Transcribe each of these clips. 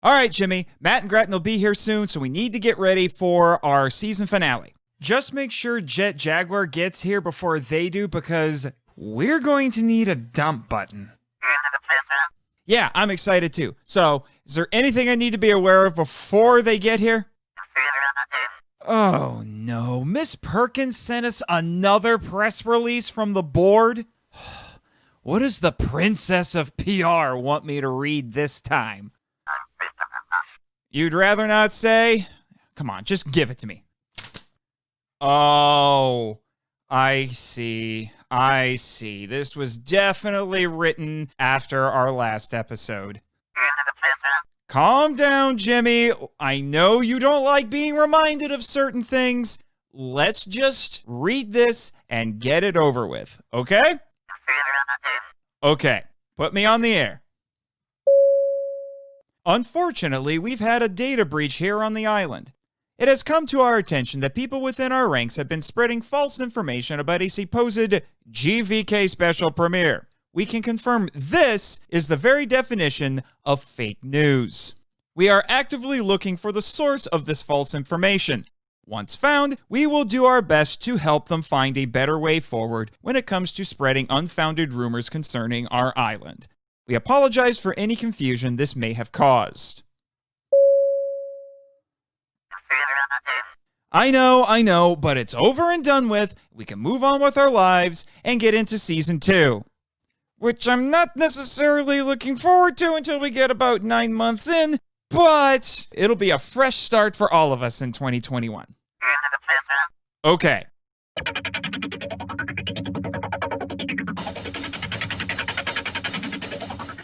All right, Jimmy, Matt and Gratton will be here soon, so we need to get ready for our season finale. Just make sure Jaguar gets here before they do, because we're going to need a dump button. Yeah, I'm excited too. So, is there anything I need to be aware of before they get here? Oh no, Miss Perkins sent us another press release from the board? What does the princess of PR want me to read this time? You'd rather not say? Come on, just give it to me. Oh, I see. This was definitely written after our last episode. Calm down, Jimmy. I know you don't like being reminded of certain things. Let's just read this and get it over with, okay? Okay, put me on the air. Unfortunately, we've had a data breach here on the island. It has come to our attention that people within our ranks have been spreading false information about a supposed GVK special premiere. We can confirm this is the very definition of fake news. We are actively looking for the source of this false information. Once found, we will do our best to help them find a better way forward when it comes to spreading unfounded rumors concerning our island. We apologize for any confusion this may have caused. I know, but it's over and done with. We can move on with our lives and get into season 2. Which I'm not necessarily looking forward to until we get about 9 months in, but it'll be a fresh start for all of us in 2021. Okay.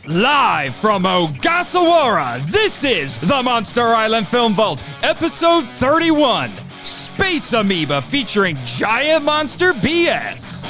Live from Ogasawara, this is the Monster Island Film Vault, episode 31, Space Amoeba featuring Giant Monster BS.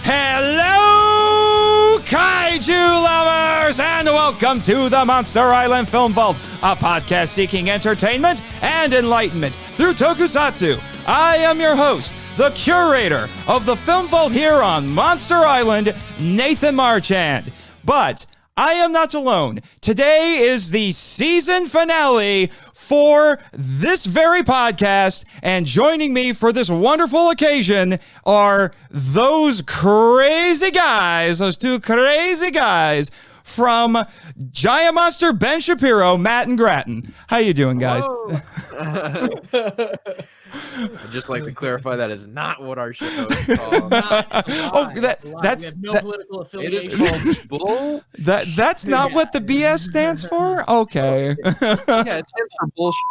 Hello, kaiju lovers, and welcome to the Monster Island Film Vault, a podcast seeking entertainment and enlightenment through tokusatsu. I am your host, the curator of the Film Vault here on Monster Island, Nathan Marchand. But I am not alone. Today is the season finale for this very podcast, and joining me for this wonderful occasion are those crazy guys, those two crazy guys from Giant Monster Ben Shapiro, Matt and Gratton. How you doing, guys? I'd just like to clarify that is not what our show is called. That's no political affiliation. It is called Bull. That's not what the BS stands for? Okay. Yeah, it stands for bullshit.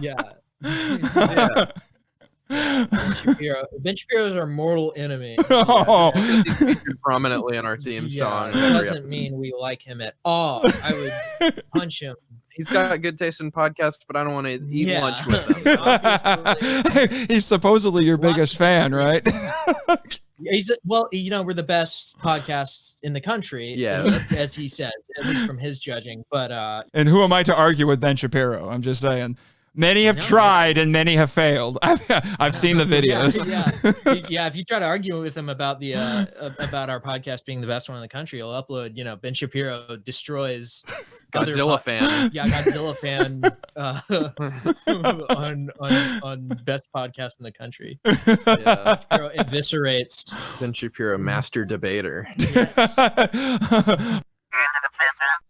Yeah. Ben Shapiro is our mortal enemy. Oh. He's featured prominently in our theme song. It doesn't mean we like him at all. I would punch him. He's got good taste in podcasts, but I don't want to eat lunch with him. He's supposedly your biggest fan, right? We're the best podcasts in the country. Yeah, as he says, at least from his judging. But and who am I to argue with Ben Shapiro? I'm just saying. Many have tried and many have failed. I've seen the videos. Yeah. If you try to argue with him about the about our podcast being the best one in the country, he'll upload. Ben Shapiro destroys Godzilla fan. Yeah, Godzilla fan on best podcast in the country. Yeah. Shapiro eviscerates Ben Shapiro, master debater. Yes.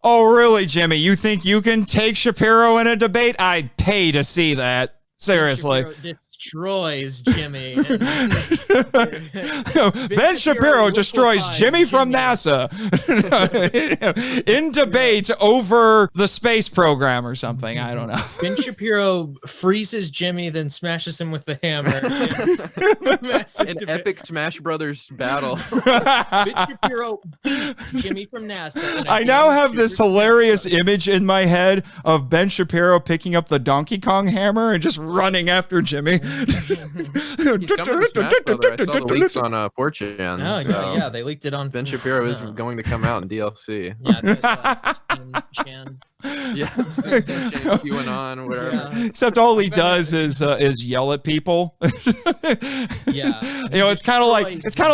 Oh, really, Jimmy? You think you can take Shapiro in a debate? I'd pay to see that. Seriously. Shapiro destroys Jimmy. Ben Shapiro destroys Jimmy from NASA in debate over the space program or something. I don't know. Ben Shapiro freezes Jimmy, then smashes him with the hammer. An epic Smash Brothers battle. Ben Shapiro beats Jimmy from NASA. I now have this hilarious image in my head of Ben Shapiro picking up the Donkey Kong hammer and just running after Jimmy. He's coming to Smash Brother. I saw the leaks on 4chan. Oh, so they leaked it on. Ben Shapiro is going to come out in DLC. Yeah, Chan. Yeah, QAnon, whatever. Yeah. Except all he does is yell at people. Yeah. You know, it's kind of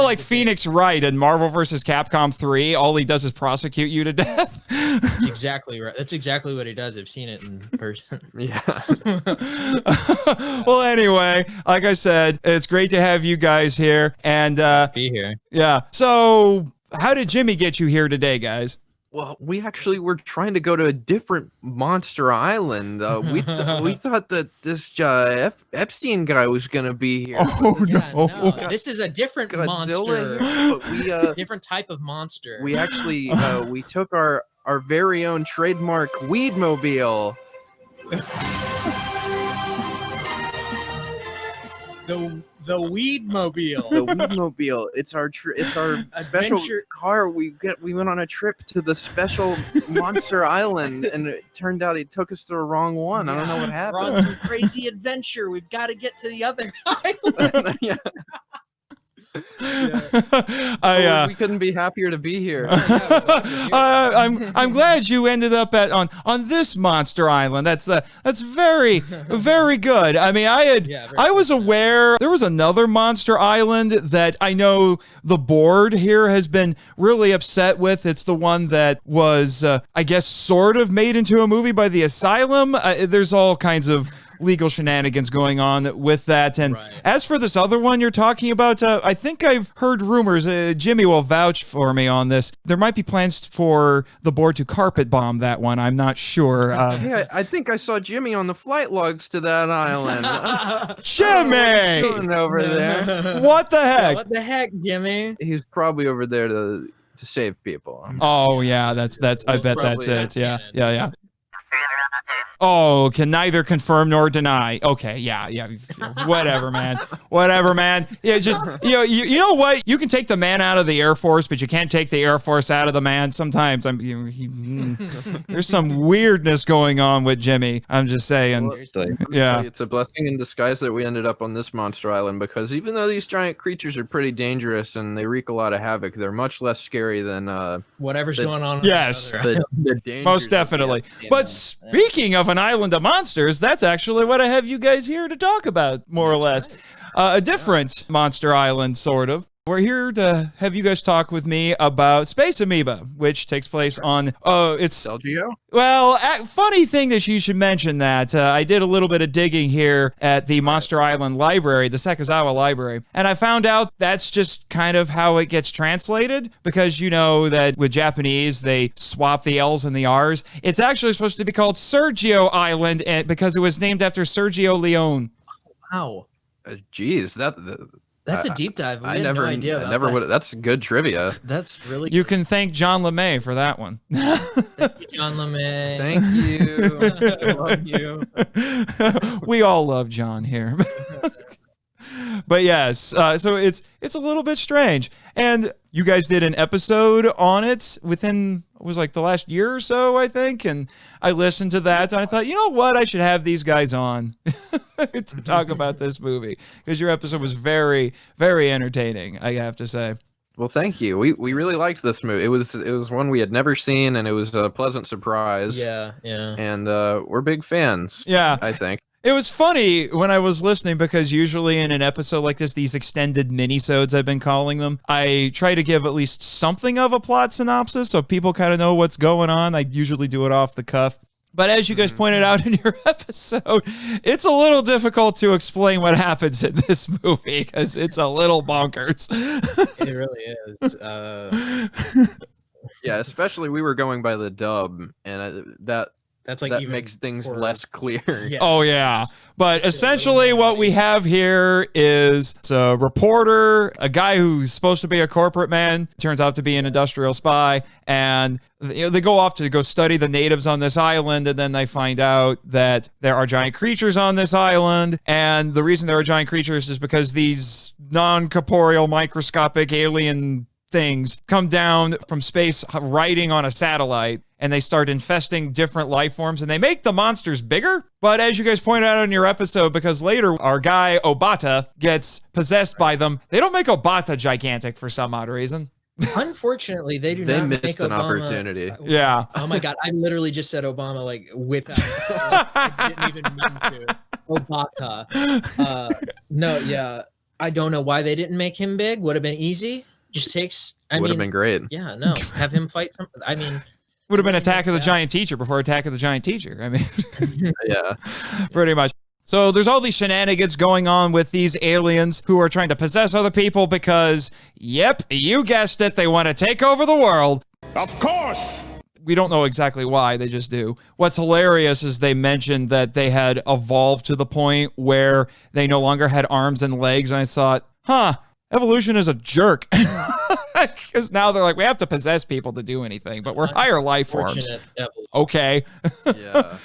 like Phoenix Wright in Marvel vs. Capcom 3. All he does is prosecute you to death. That's exactly right. That's exactly what he does. I've seen it in person. Yeah. Well, anyway, like I said, it's great to have you guys here. And Be here. yeah. So how did Jimmy get you here today, guys? Well, we actually were trying to go to a different monster island. We thought that this Epstein guy was gonna be here. Oh No. This is a different Godzilla monster. here, but Different type of monster. we actually we took our very own trademark Weedmobile. The Weedmobile. The Weedmobile. It's our special Adventure. car. We went on a trip to the special monster island, and it turned out he took us to the wrong one. I don't know what We're on happened. some crazy adventure. We've got to get to the other island. Yeah. We couldn't be happier to be here. I'm glad you ended up on this monster island. That's very very good. I mean, I was aware there was another monster island that I know the board here has been really upset with. It's the one that was I guess sort of made into a movie by the Asylum. There's all kinds of legal shenanigans going on with that. And as for this other one you're talking about, I think I've heard rumors, Jimmy will vouch for me on this, there might be plans for the board to carpet bomb that one. I'm not sure. Yeah, I think I saw Jimmy on the flight logs to that island. Jimmy! Going over there. What the heck? What the heck, Jimmy? He's probably over there to save people. Oh yeah, that's I bet that's Probably it. Yeah. Oh, can neither confirm nor deny. Okay, yeah. Whatever, man. Yeah, just you know what? You can take the man out of the Air Force, but you can't take the Air Force out of the man. Sometimes there's some weirdness going on with Jimmy. I'm just saying. Well, yeah. It's a blessing in disguise that we ended up on this monster island, because even though these giant creatures are pretty dangerous and they wreak a lot of havoc, they're much less scary than whatever's going on. Yes. The dangers Most definitely. But speaking of an island of monsters, that's actually what I have you guys here to talk about, more or less. A different monster island, sort of. We're here to have you guys talk with me about Space Amoeba, which takes place on, it's... Celgio? Well, funny thing that you should mention that. I did a little bit of digging here at the Monster Island Library, the Sekizawa Library, and I found out that's just kind of how it gets translated, because you know that with Japanese, they swap the L's and the R's. It's actually supposed to be called Sergio Island because it was named after Sergio Leone. Wow. Geez, That's a deep dive. I had never, no idea. I never would. That's good trivia. That's really. You can thank John LeMay for that one. Thank you, John LeMay. Thank you. I love you. We all love John here. But yes, so it's a little bit strange. And you guys did an episode on it within, it was like the last year or so, I think. And I listened to that and I thought, you know what? I should have these guys on to talk about this movie, because your episode was very, very entertaining, I have to say. Well, thank you. We really liked this movie. It was one we had never seen, and it was a pleasant surprise. Yeah. And we're big fans. Yeah. I think. It was funny when I was listening, because usually in an episode like this, these extended minisodes, I've been calling them, I try to give at least something of a plot synopsis so people kind of know what's going on. I usually do it off the cuff. But as you guys pointed out in your episode, it's a little difficult to explain what happens in this movie, because it's a little bonkers. It really is. Yeah, especially we were going by the dub, and That's like that even makes things more- less clear. Yeah. Oh, yeah. But essentially what we have here is it's a reporter, a guy who's supposed to be a corporate man, turns out to be an industrial spy, and they go off to go study the natives on this island, and then they find out that there are giant creatures on this island, and the reason there are giant creatures is because these non-corporeal microscopic alien things come down from space riding on a satellite, and they start infesting different life forms, and they make the monsters bigger. But as you guys pointed out in your episode, because later our guy Obata gets possessed by them, they don't make Obata gigantic for some odd reason. Unfortunately, they They not missed make an Obama, opportunity. Yeah. Oh my God, I literally just said Obama like without. I didn't even mean to. Obata. No, yeah. I don't know why they didn't make him big. Would have been easy. Just takes. Would have been great. Yeah, no. Have him fight. Would have been Attack of the Giant Teacher before Attack of the Giant Teacher. I mean, Yeah. pretty much. So there's all these shenanigans going on with these aliens who are trying to possess other people because, yep, you guessed it, they want to take over the world. Of course! We don't know exactly why, they just do. What's hilarious is they mentioned that they had evolved to the point where they no longer had arms and legs, and I thought, evolution is a jerk. Because now they're like, we have to possess people to do anything, but we're higher life forms. Okay. Yeah.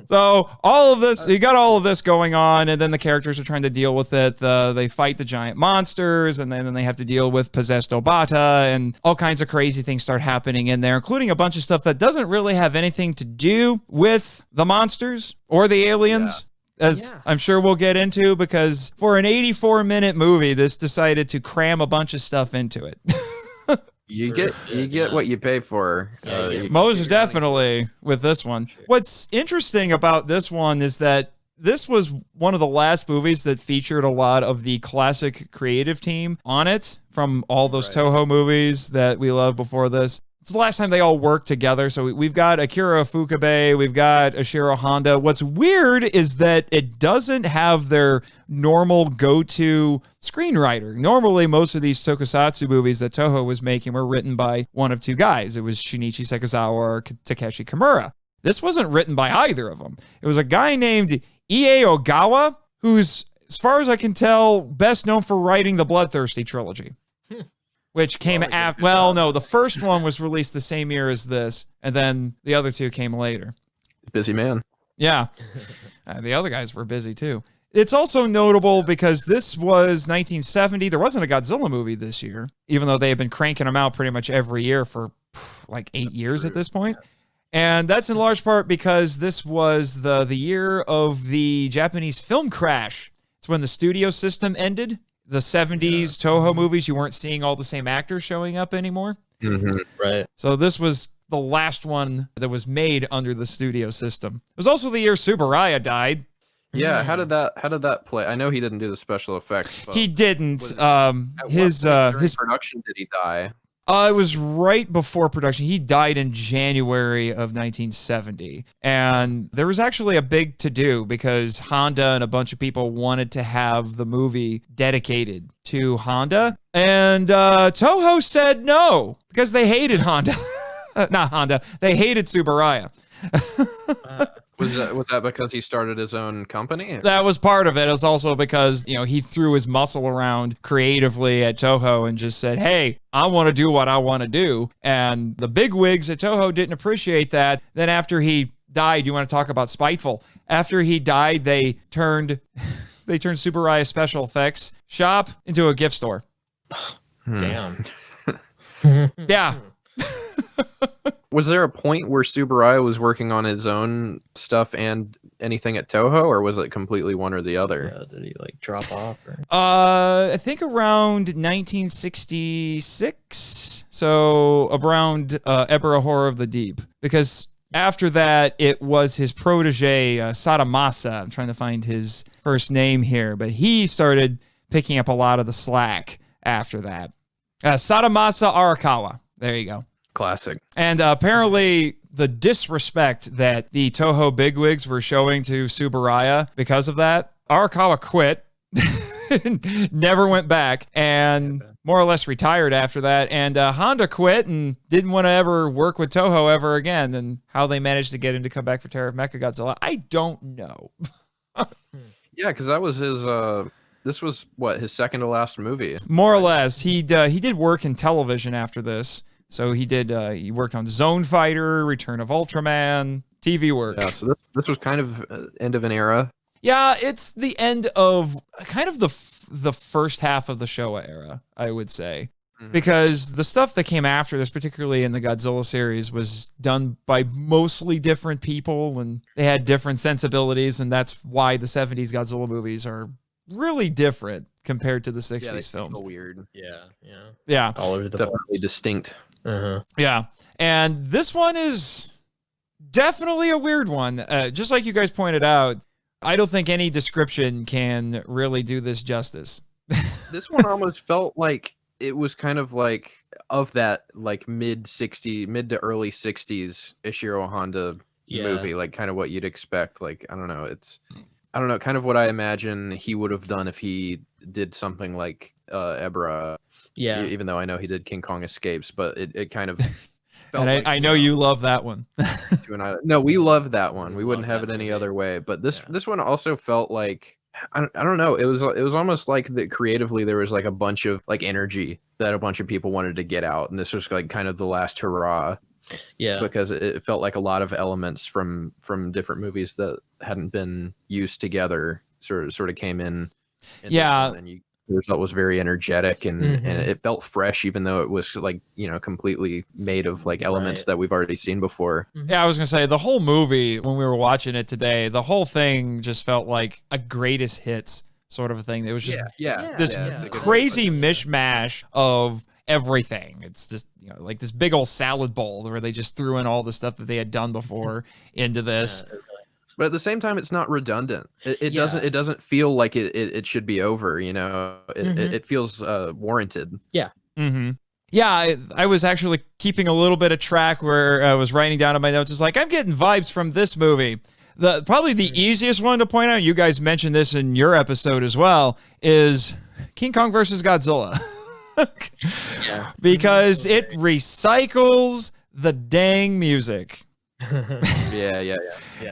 So all of this, you got all of this going on, and then the characters are trying to deal with it. They fight the giant monsters, and then they have to deal with possessed Obata, and all kinds of crazy things start happening in there, including a bunch of stuff that doesn't really have anything to do with the monsters or the aliens. As I'm sure we'll get into, because for an 84-minute movie, this decided to cram a bunch of stuff into it. You get what you pay for. Most definitely with this one. What's interesting about this one is that this was one of the last movies that featured a lot of the classic creative team on it from all those Toho movies that we loved before this. It's the last time they all worked together. So we've got Akira Ifukube, we've got Ishiro Honda. What's weird is that it doesn't have their normal go-to screenwriter. Normally, most of these tokusatsu movies that Toho was making were written by one of two guys. It was Shinichi Sekizawa or Takeshi Kimura. This wasn't written by either of them. It was a guy named Ie Ogawa, who's, as far as I can tell, best known for writing the Bloodthirsty trilogy. Which came after, the first one was released the same year as this, and then the other two came later. Busy man. Yeah. The other guys were busy too. It's also notable because this was 1970. There wasn't a Godzilla movie this year, even though they have been cranking them out pretty much every year for like 8 years at this point. And that's in large part because this was the year of the Japanese film crash. It's when the studio system ended. The 70s Toho movies, you weren't seeing all the same actors showing up anymore. Mm-hmm. Right. So this was the last one that was made under the studio system. It was also the year Tsuburaya died. Yeah, how did that play? I know he didn't do the special effects. But he didn't. His production did he die? It was right before production. He died in January of 1970. And there was actually a big to-do because Honda and a bunch of people wanted to have the movie dedicated to Honda. And Toho said no because they hated Honda. Not Honda. They hated Tsuburaya. Was that because he started his own company? That was part of it. It was also because, he threw his muscle around creatively at Toho and just said, hey, I want to do what I want to do. And the bigwigs at Toho didn't appreciate that. Then after he died, you want to talk about spiteful. After he died, they turned Tsuburaya special effects shop into a gift store. Damn. Yeah. Was there a point where Tsuburaya was working on his own stuff and anything at Toho, or was it completely one or the other? Yeah, did he drop off? Or? I think around 1966. So around Ebera Horror of the Deep, because after that it was his protege Sadamasa. I'm trying to find his first name here, but he started picking up a lot of the slack after that. Sadamasa Arakawa. There you go. Classic. And apparently the disrespect that the Toho bigwigs were showing to Tsuburaya because of that, Arakawa quit, never went back, and more or less retired after that. And Honda quit and didn't want to ever work with Toho ever again. And how they managed to get him to come back for Terror of Mechagodzilla, I don't know. Yeah, because that was his... this was, his second to last movie? More or less. He did work in television after this. So he worked on Zone Fighter, Return of Ultraman, TV work. Yeah, so this was kind of end of an era. Yeah, it's the end of kind of the first half of the Showa era, I would say. Mm-hmm. Because the stuff that came after this, particularly in the Godzilla series, was done by mostly different people, and they had different sensibilities, and that's why the 70s Godzilla movies are really different compared to the 60s Yeah, they films. feel weird. Yeah. All over the Definitely distinct. Yeah. And this one is definitely a weird one. Just like you guys pointed out, I don't think any description can really do this justice. This one almost felt like it was kind of like of that like mid to early 60s Ishiro Honda movie, like kind of what you'd expect. Like, I don't know, kind of what I imagine he would have done if he did something like Ebra. Yeah. Even though I know he did King Kong Escapes, but it kind of And like, I know you love that one. No, we loved that one. We wouldn't have it any other way. But this one also felt like I don't know. It was almost like that creatively there was like a bunch of like energy that a bunch of people wanted to get out, and this was like kind of the last hurrah. Yeah, because it felt like a lot of elements from different movies that hadn't been used together sort of came in. Yeah, and the result was very energetic and it felt fresh, even though it was like, you know, completely made of like elements that we've already seen before. Yeah, I was gonna say the whole movie when we were watching it today, the whole thing just felt like a greatest hits sort of a thing. It was just this crazy mishmash of everything. It's just, you know, like this big old salad bowl where they just threw in all the stuff that they had done before into this. But at the same time, it's not redundant. It doesn't feel like it should be over. You know, it feels warranted. Yeah. Yeah, I was actually keeping a little bit of track where I was writing down in my notes. It's like, I'm getting vibes from this movie. Probably the easiest one to point out, you guys mentioned this in your episode as well, is King Kong versus Godzilla. Because it recycles the dang music.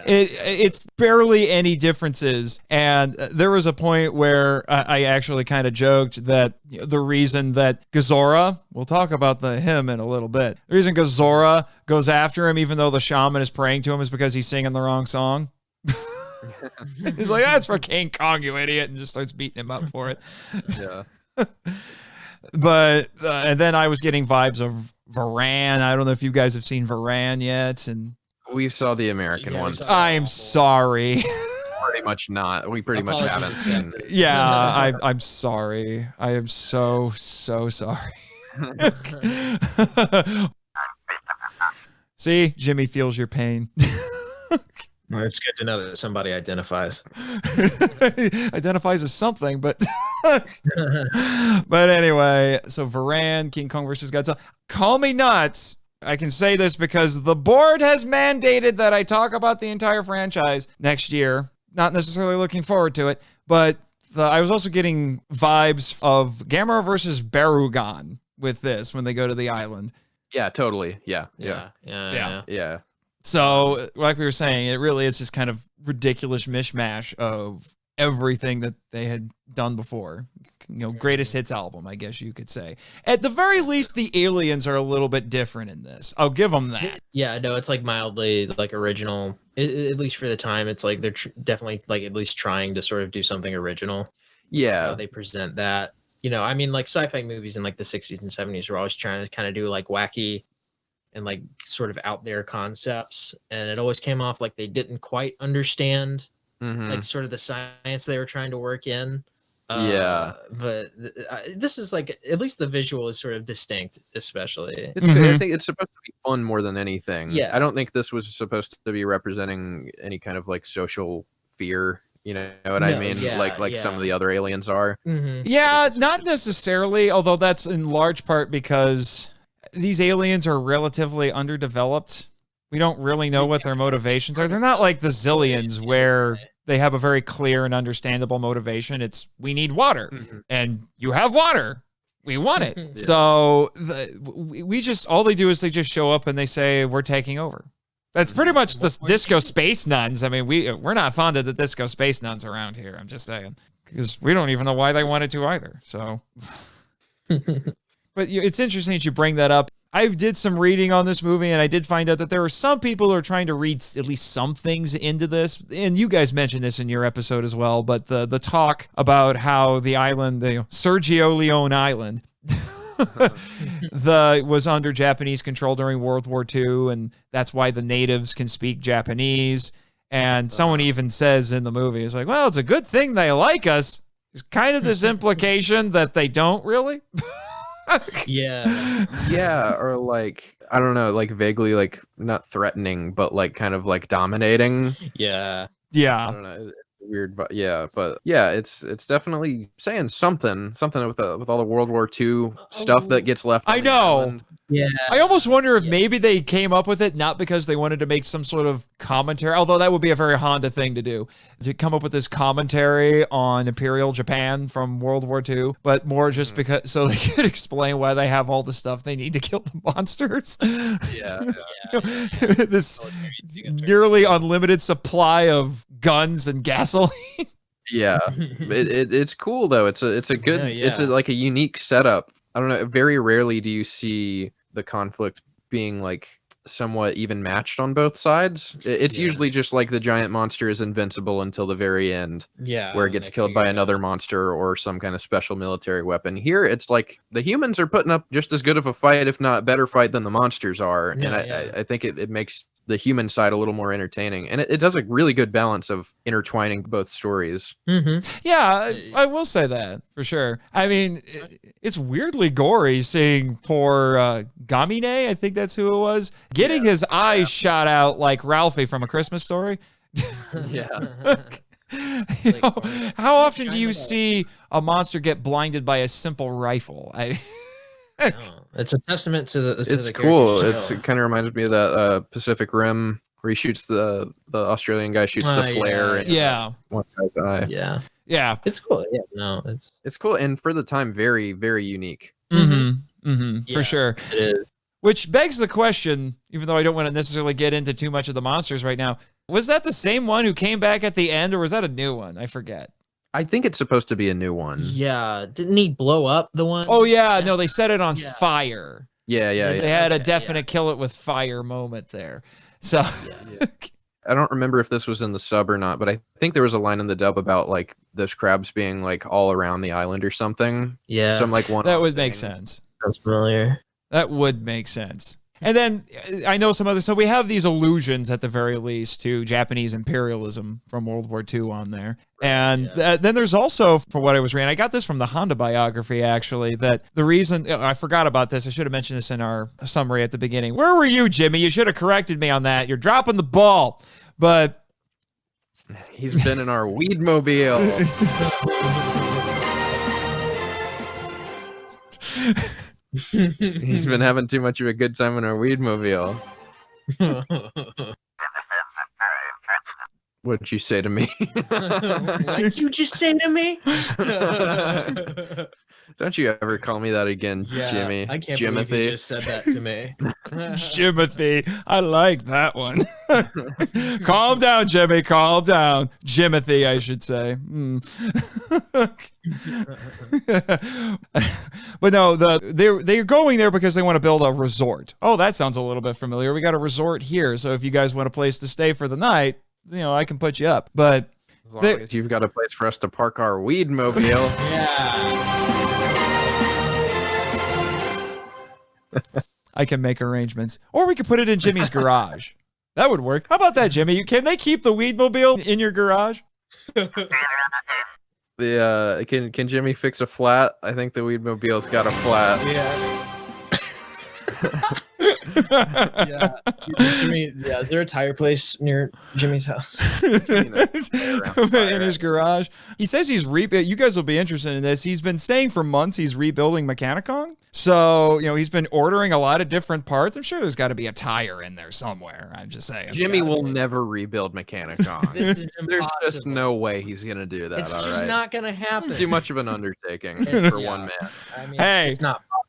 It's barely any differences, and there was a point where I actually kind of joked that the reason that Gazara, we'll talk about him in a little bit, the reason Gazara goes after him even though the shaman is praying to him is because he's singing the wrong song. He's like, that's for King Kong, you idiot, and just starts beating him up for it. But and then I was getting vibes of Varan. I don't know if you guys have seen Varan yet, and we saw the American ones. I'm sorry. Pretty much not. We pretty much haven't seen. Yeah, I'm sorry. I am so sorry. See, Jimmy feels your pain. Well, it's good to know that somebody identifies. Identifies as something, but but anyway, so Varan, King Kong versus Godzilla. Call me nuts. I can say this because the board has mandated that I talk about the entire franchise next year. Not necessarily looking forward to it, but I was also getting vibes of Gamera versus Barugan with this when they go to the island. Yeah, totally. Yeah. So, like we were saying, it really is just kind of ridiculous mishmash of everything that they had done before. You know, greatest hits album, I guess you could say. At the very least, the aliens are a little bit different in this. I'll give them that. Yeah, no, it's like mildly like original. At least for the time, it's like they're definitely like at least trying to sort of do something original. Yeah, they present that. You know, I mean, like sci-fi movies in like the 60s and 70s were always trying to kind of do like wacky and like sort of out there concepts, and it always came off like they didn't quite understand like sort of the science they were trying to work in. But this is like at least the visual is sort of distinct, especially. It's I think it's supposed to be fun more than anything. Yeah, I don't think this was supposed to be representing any kind of like social fear. You know what I mean? Like some of the other aliens are. Yeah, not necessarily, although that's in large part because these aliens are relatively underdeveloped. We don't really know what their motivations are. They're not like the Zillions where they have a very clear and understandable motivation. It's, we need water, and you have water. We want it. So we just, all they do is they just show up and they say, we're taking over. That's pretty much the Disco Space Nuns. I mean, we're not fond of the Disco Space Nuns around here. I'm just saying, because we don't even know why they wanted to either. So, but it's interesting that you bring that up. I did some reading on this movie, and I did find out that there are some people who are trying to read at least some things into this. And you guys mentioned this in your episode as well. But the talk about how the island, the Sergio Leone Island, was under Japanese control during World War II, and that's why the natives can speak Japanese. And someone even says in the movie, it's like, well, it's a good thing they like us. There's kind of this implication that they don't really. Yeah, or like, I don't know, like vaguely like not threatening, but like kind of like dominating. Yeah. I don't know. It's weird, but yeah, it's definitely saying something with all the World War II stuff that gets left. I on the know. island. Yeah. I almost wonder if maybe they came up with it not because they wanted to make some sort of commentary, although that would be a very Honda thing to do, to come up with this commentary on Imperial Japan from World War II, but more just because so they could explain why they have all the stuff they need to kill the monsters. This nearly unlimited supply of guns and gasoline. Yeah, it's cool though. It's a good, it's like a unique setup. I don't know. Very rarely do you see the conflict being like somewhat even matched on both sides. It's usually just like the giant monster is invincible until the very end. Yeah. Where it gets killed by another monster or some kind of special military weapon. Here, it's like the humans are putting up just as good of a fight, if not better fight than the monsters are. I think it makes the human side a little more entertaining, and it does a really good balance of intertwining both stories. Yeah, I will say that for sure. I mean, it's weirdly gory seeing poor Gamine, I think that's who it was, getting his eyes shot out like Ralphie from A Christmas Story. How often do you see a monster get blinded by a simple rifle? It's a testament to the. It's cool. It kind of reminds me of that Pacific Rim where he shoots the Australian guy shoots the flare. One guy's eye. Yeah. It's cool. Yeah, no, it's cool, and for the time, very, very unique. For sure. It is. Which begs the question, even though I don't want to necessarily get into too much of the monsters right now, was that the same one who came back at the end, or was that a new one? I forget. I think it's supposed to be a new one. Yeah. Didn't he blow up the one? Oh, yeah. No, they set it on fire. Yeah. They had a definite kill it with fire moment there. So I don't remember if this was in the sub or not, but I think there was a line in the dub about like those crabs being like all around the island or something. Yeah. Some like one. That would make sense. Sounds familiar. That would make sense. And then I know some other, so we have these allusions at the very least to Japanese imperialism from World War II on there. And then there's also, for what I was reading, I got this from the Honda biography actually, that the reason, I forgot about this, I should have mentioned this in our summary at the beginning. Where were you, Jimmy? You should have corrected me on that. You're dropping the ball. But he's been in our Weedmobile. He's been having too much of a good time in our Weedmobile. What'd you say to me? What did you just say to me? Don't you ever call me that again, Jimmy. I can't believe you just said that to me. Jimothy. I like that one. Calm down, Jimmy. Calm down. Jimothy, I should say. But no, they're going there because they want to build a resort. Oh, that sounds a little bit familiar. We got a resort here, so if you guys want a place to stay for the night, I can put you up. But as long as you've got a place for us to park our Weedmobile. I can make arrangements. Or we could put it in Jimmy's garage. That would work. How about that, Jimmy? Can they keep the Weedmobile in your garage? Can Jimmy fix a flat? I think the Weedmobile's got a flat. Jimmy, is there a tire place near Jimmy's house? In his garage. He says he's you guys will be interested in this. He's been saying for months he's rebuilding Mechani-Kong. So, he's been ordering a lot of different parts. I'm sure there's got to be a tire in there somewhere. I'm just saying. Jimmy will never rebuild Mechani-Kong. This is impossible. There's just no way he's going to do that. It's just not going to happen. It's too much of an undertaking for one man. I mean, hey, it's not possible.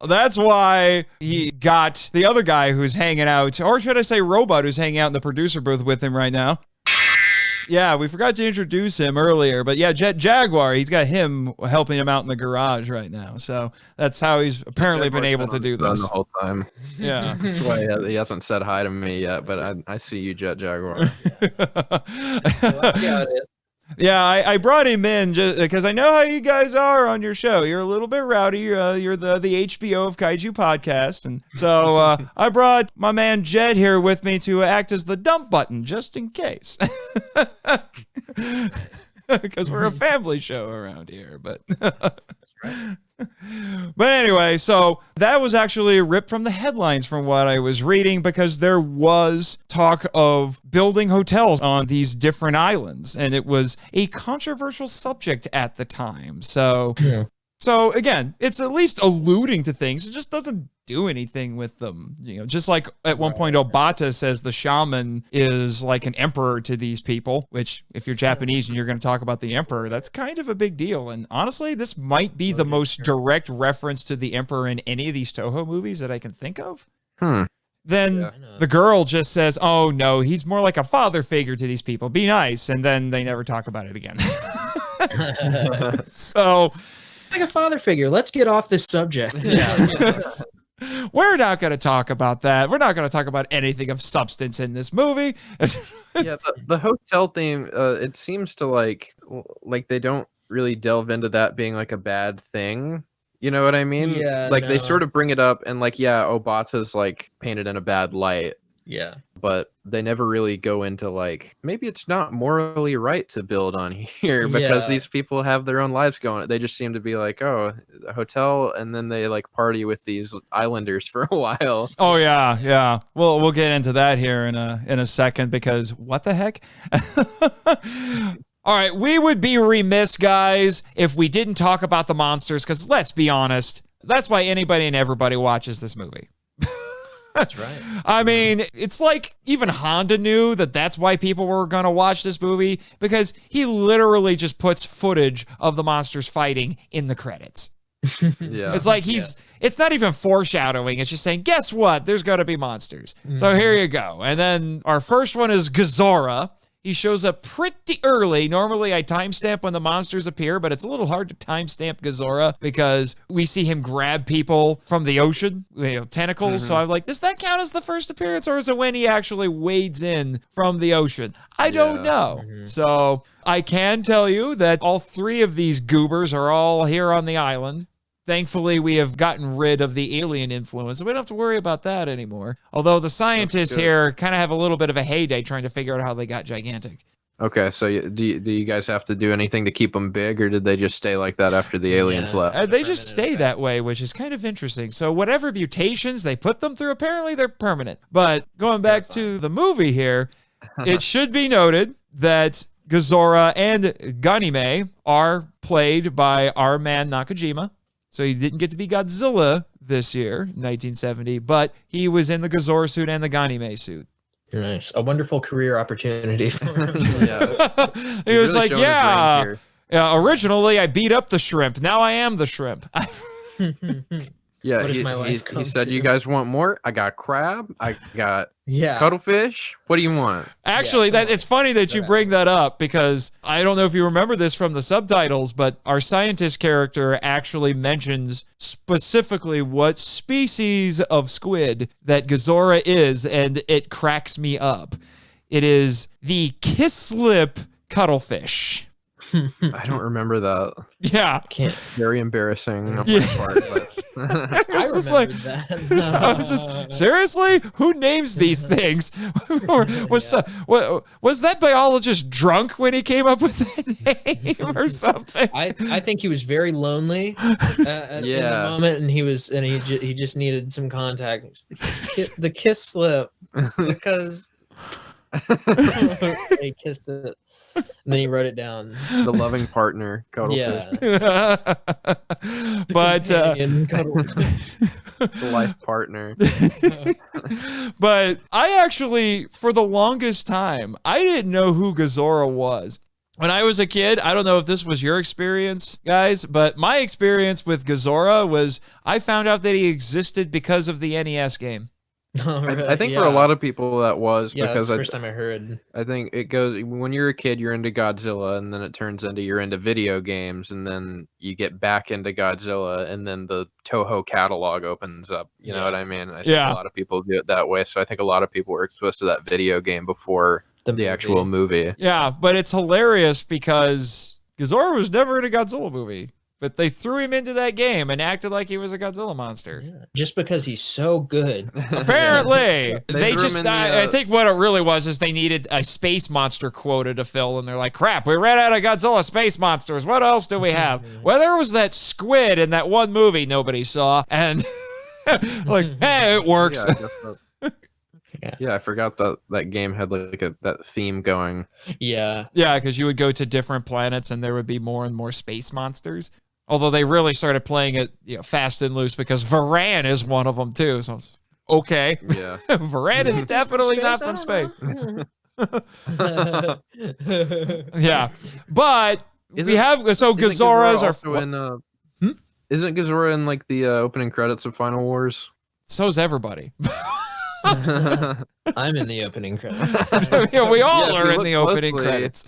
That's why he got the other guy who's hanging out, or should I say robot, who's hanging out in the producer booth with him right now. Yeah, we forgot to introduce him earlier, but yeah, Jaguar, he's got him helping him out in the garage right now. So that's how he's apparently been able to do this the whole time. Yeah, that's why he hasn't said hi to me yet. But I see you, Jaguar. Yeah, I brought him in just because I know how you guys are on your show. You're a little bit rowdy. You're the HBO of Kaiju podcast. And so I brought my man Jed here with me to act as the dump button, just in case. because we're a family show around here. But but anyway, so that was actually ripped from the headlines from what I was reading, because there was talk of building hotels on these different islands, and it was a controversial subject at the time. So So again, it's at least alluding to things. It just doesn't do anything with them. You know, just like at one point Obata says the shaman is like an emperor to these people, which if you're Japanese and you're going to talk about the emperor, that's kind of a big deal. And honestly, this might be the most direct reference to the emperor in any of these Toho movies that I can think of. Then the girl just says, oh no, he's more like a father figure to these people. Be nice. And then they never talk about it again. So... like a father figure. Let's get off this subject. We're not going to talk about that. We're not going to talk about anything of substance in this movie. The hotel theme, it seems to like they don't really delve into that being like a bad thing. You know what I mean? Yeah. Like they sort of bring it up and like, yeah, Obata's like painted in a bad light. Yeah. But they never really go into like, maybe it's not morally right to build on here because these people have their own lives going. They just seem to be like, oh, a hotel, and then they like party with these islanders for a while. Oh yeah, yeah. We'll get into that here in a second, because what the heck? All right, we would be remiss, guys, if we didn't talk about the monsters, because let's be honest, that's why anybody and everybody watches this movie. That's right. I mean, it's like even Honda knew that that's why people were going to watch this movie, because he literally just puts footage of the monsters fighting in the credits. It's like it's not even foreshadowing. It's just saying, guess what? There's going to be monsters. So here you go. And then our first one is Gazara. He shows up pretty early. Normally, I timestamp when the monsters appear, but it's a little hard to timestamp Gazara because we see him grab people from the ocean, tentacles. So I'm like, does that count as the first appearance, or is it when he actually wades in from the ocean? I don't know. So I can tell you that all three of these goobers are all here on the island. Thankfully, we have gotten rid of the alien influence, so we don't have to worry about that anymore. Although the scientists here kind of have a little bit of a heyday trying to figure out how they got gigantic. Okay, so do you guys have to do anything to keep them big, or did they just stay like that after the aliens left? They just stay that way, which is kind of interesting. So whatever mutations they put them through, apparently they're permanent. But going back to the movie here, it should be noted that Gazara and Ganime are played by our man Nakajima. So he didn't get to be Godzilla this year, 1970, but he was in the Gazora suit and the Ganime suit. Nice. A wonderful career opportunity for him. He was really like, originally I beat up the shrimp. Now I am the shrimp. Yeah, he said, you guys want more? I got crab. I got cuttlefish. What do you want? Actually, it's funny that you bring that up, because I don't know if you remember this from the subtitles, but our scientist character actually mentions specifically what species of squid that Gazora is, and it cracks me up. It is the kisslip cuttlefish. I don't remember that. Yeah. Very embarrassing on my part, but I remember that. I was just, seriously? Who names these things? Or was that biologist drunk when he came up with that name or something? I think he was very lonely at the moment, and he just needed some contact. The kiss slip, because he kissed it. And then he wrote it down. The loving partner, cuttlefish. But the life partner. But I actually, for the longest time, I didn't know who Gazora was. When I was a kid, I don't know if this was your experience, guys, but my experience with Gazora was I found out that he existed because of the NES game. Oh, really? I think for a lot of people that was that's because the first time I heard. I think it goes when you're a kid, you're into Godzilla, and then it turns into you're into video games, and then you get back into Godzilla, and then the Toho catalog opens up. You know what I mean? I think a lot of people do it that way. So I think a lot of people were exposed to that video game before the actual movie. Yeah, but it's hilarious because Gazora was never in a Godzilla movie. but they threw him into that game and acted like he was a Godzilla monster. Yeah, just because he's so good. Apparently, They threw him in the, I think what it really was is they needed a space monster quota to fill, and they're like, crap, we ran out of Godzilla space monsters. What else do we have? Well, there was that squid in that one movie nobody saw, and like, hey, it works. Yeah, I guess that. Yeah, I forgot that game had like that theme going. Yeah. Yeah, because you would go to different planets and there would be more and more space monsters. Although they really started playing it fast and loose because Varan is one of them too. So it's okay. Yeah. Varan is definitely not from space. Yeah. But we have Gazara's are Isn't Gazara in like the opening credits of Final Wars? So's everybody. I'm in the opening credits. Yeah, we all are in the opening credits.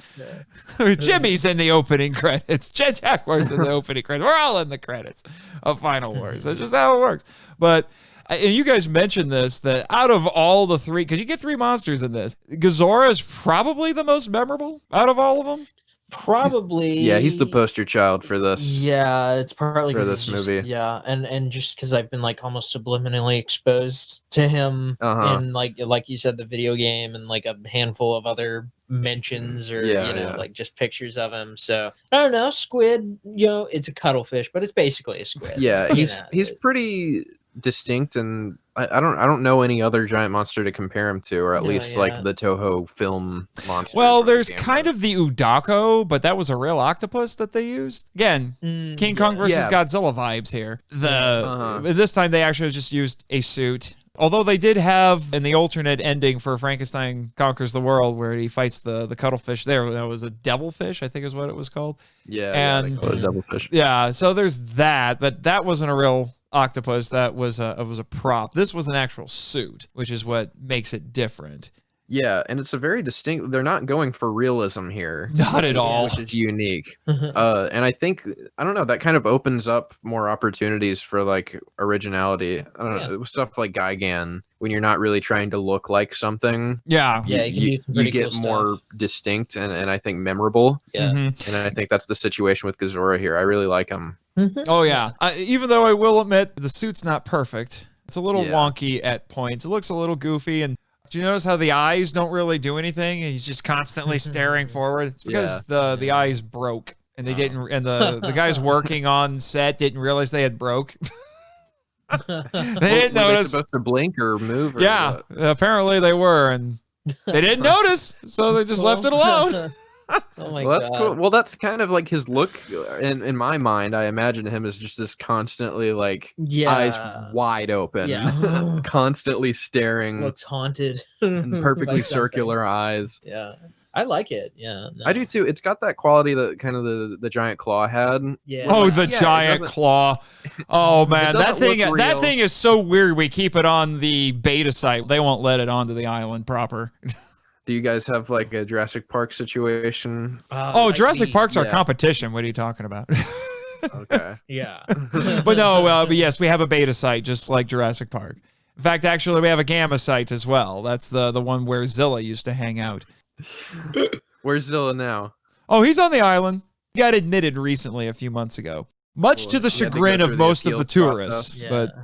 Jimmy's in the opening credits. Jaguar's in the opening credits. We're all in the credits of Final Wars. That's just how it works. But and you guys mentioned this, that out of all the three, because you get three monsters in this, Gazara is probably the most memorable out of all of them. Probably. He's the poster child for this. Yeah, it's partly for this movie. Yeah, and just because I've been like almost subliminally exposed to him in like you said, the video game and like a handful of other mentions or like just pictures of him. So I don't know, squid. It's a cuttlefish, but it's basically a squid. Yeah, he's pretty distinct, and I don't know any other giant monster to compare him to, or at least like the Toho film monster. Well, there's kind of the Udako, but that was a real octopus that they used. Again, King Kong versus Godzilla vibes here. This time they actually just used a suit. Although they did have in the alternate ending for Frankenstein Conquers the World, where he fights the cuttlefish there, that was a devilfish, I think is what it was called. Yeah, they call it a devilfish. Yeah, so there's that, but that wasn't a real octopus. That was a prop. This was an actual suit, which is what makes it different. Yeah, and it's a very distinct. They're not going for realism here. Not at all. Which is unique. And I think, I don't know, that kind of opens up more opportunities for like originality. I don't know, with stuff like Gigan, when you're not really trying to look like something. Yeah. You get cool more distinct and I think memorable. Yeah. And I think that's the situation with Gazara here. I really like him. Oh, yeah. Even though I will admit the suit's not perfect. It's a little wonky at points. It looks a little goofy. And do you notice how the eyes don't really do anything? He's just constantly staring forward. It's because the eyes broke, and they didn't. And the guys working on set didn't realize they had broke. They didn't notice. Were they supposed to blink or move? Or what? Apparently they were, and they didn't notice, so they just left it alone. Oh my God. That's cool. Well, that's kind of like his look in my mind. I imagine him as just this constantly like eyes wide open, constantly staring. Looks haunted. Perfectly circular eyes. Yeah. I like it. Yeah. No. I do too. It's got that quality that kind of the giant claw had. Yeah. Oh, the giant claw. Oh man, that thing is so weird. We keep it on the beta site. They won't let it onto the island proper. Do you guys have like a Jurassic Park situation? Jurassic Park's our competition. What are you talking about? Okay. Yeah. But no, but yes, we have a beta site just like Jurassic Park. In fact, actually, we have a gamma site as well. That's the one where Zilla used to hang out. Where's Zilla now? Oh, he's on the island. He got admitted recently a few months ago. Much to the chagrin of most of the tourists. But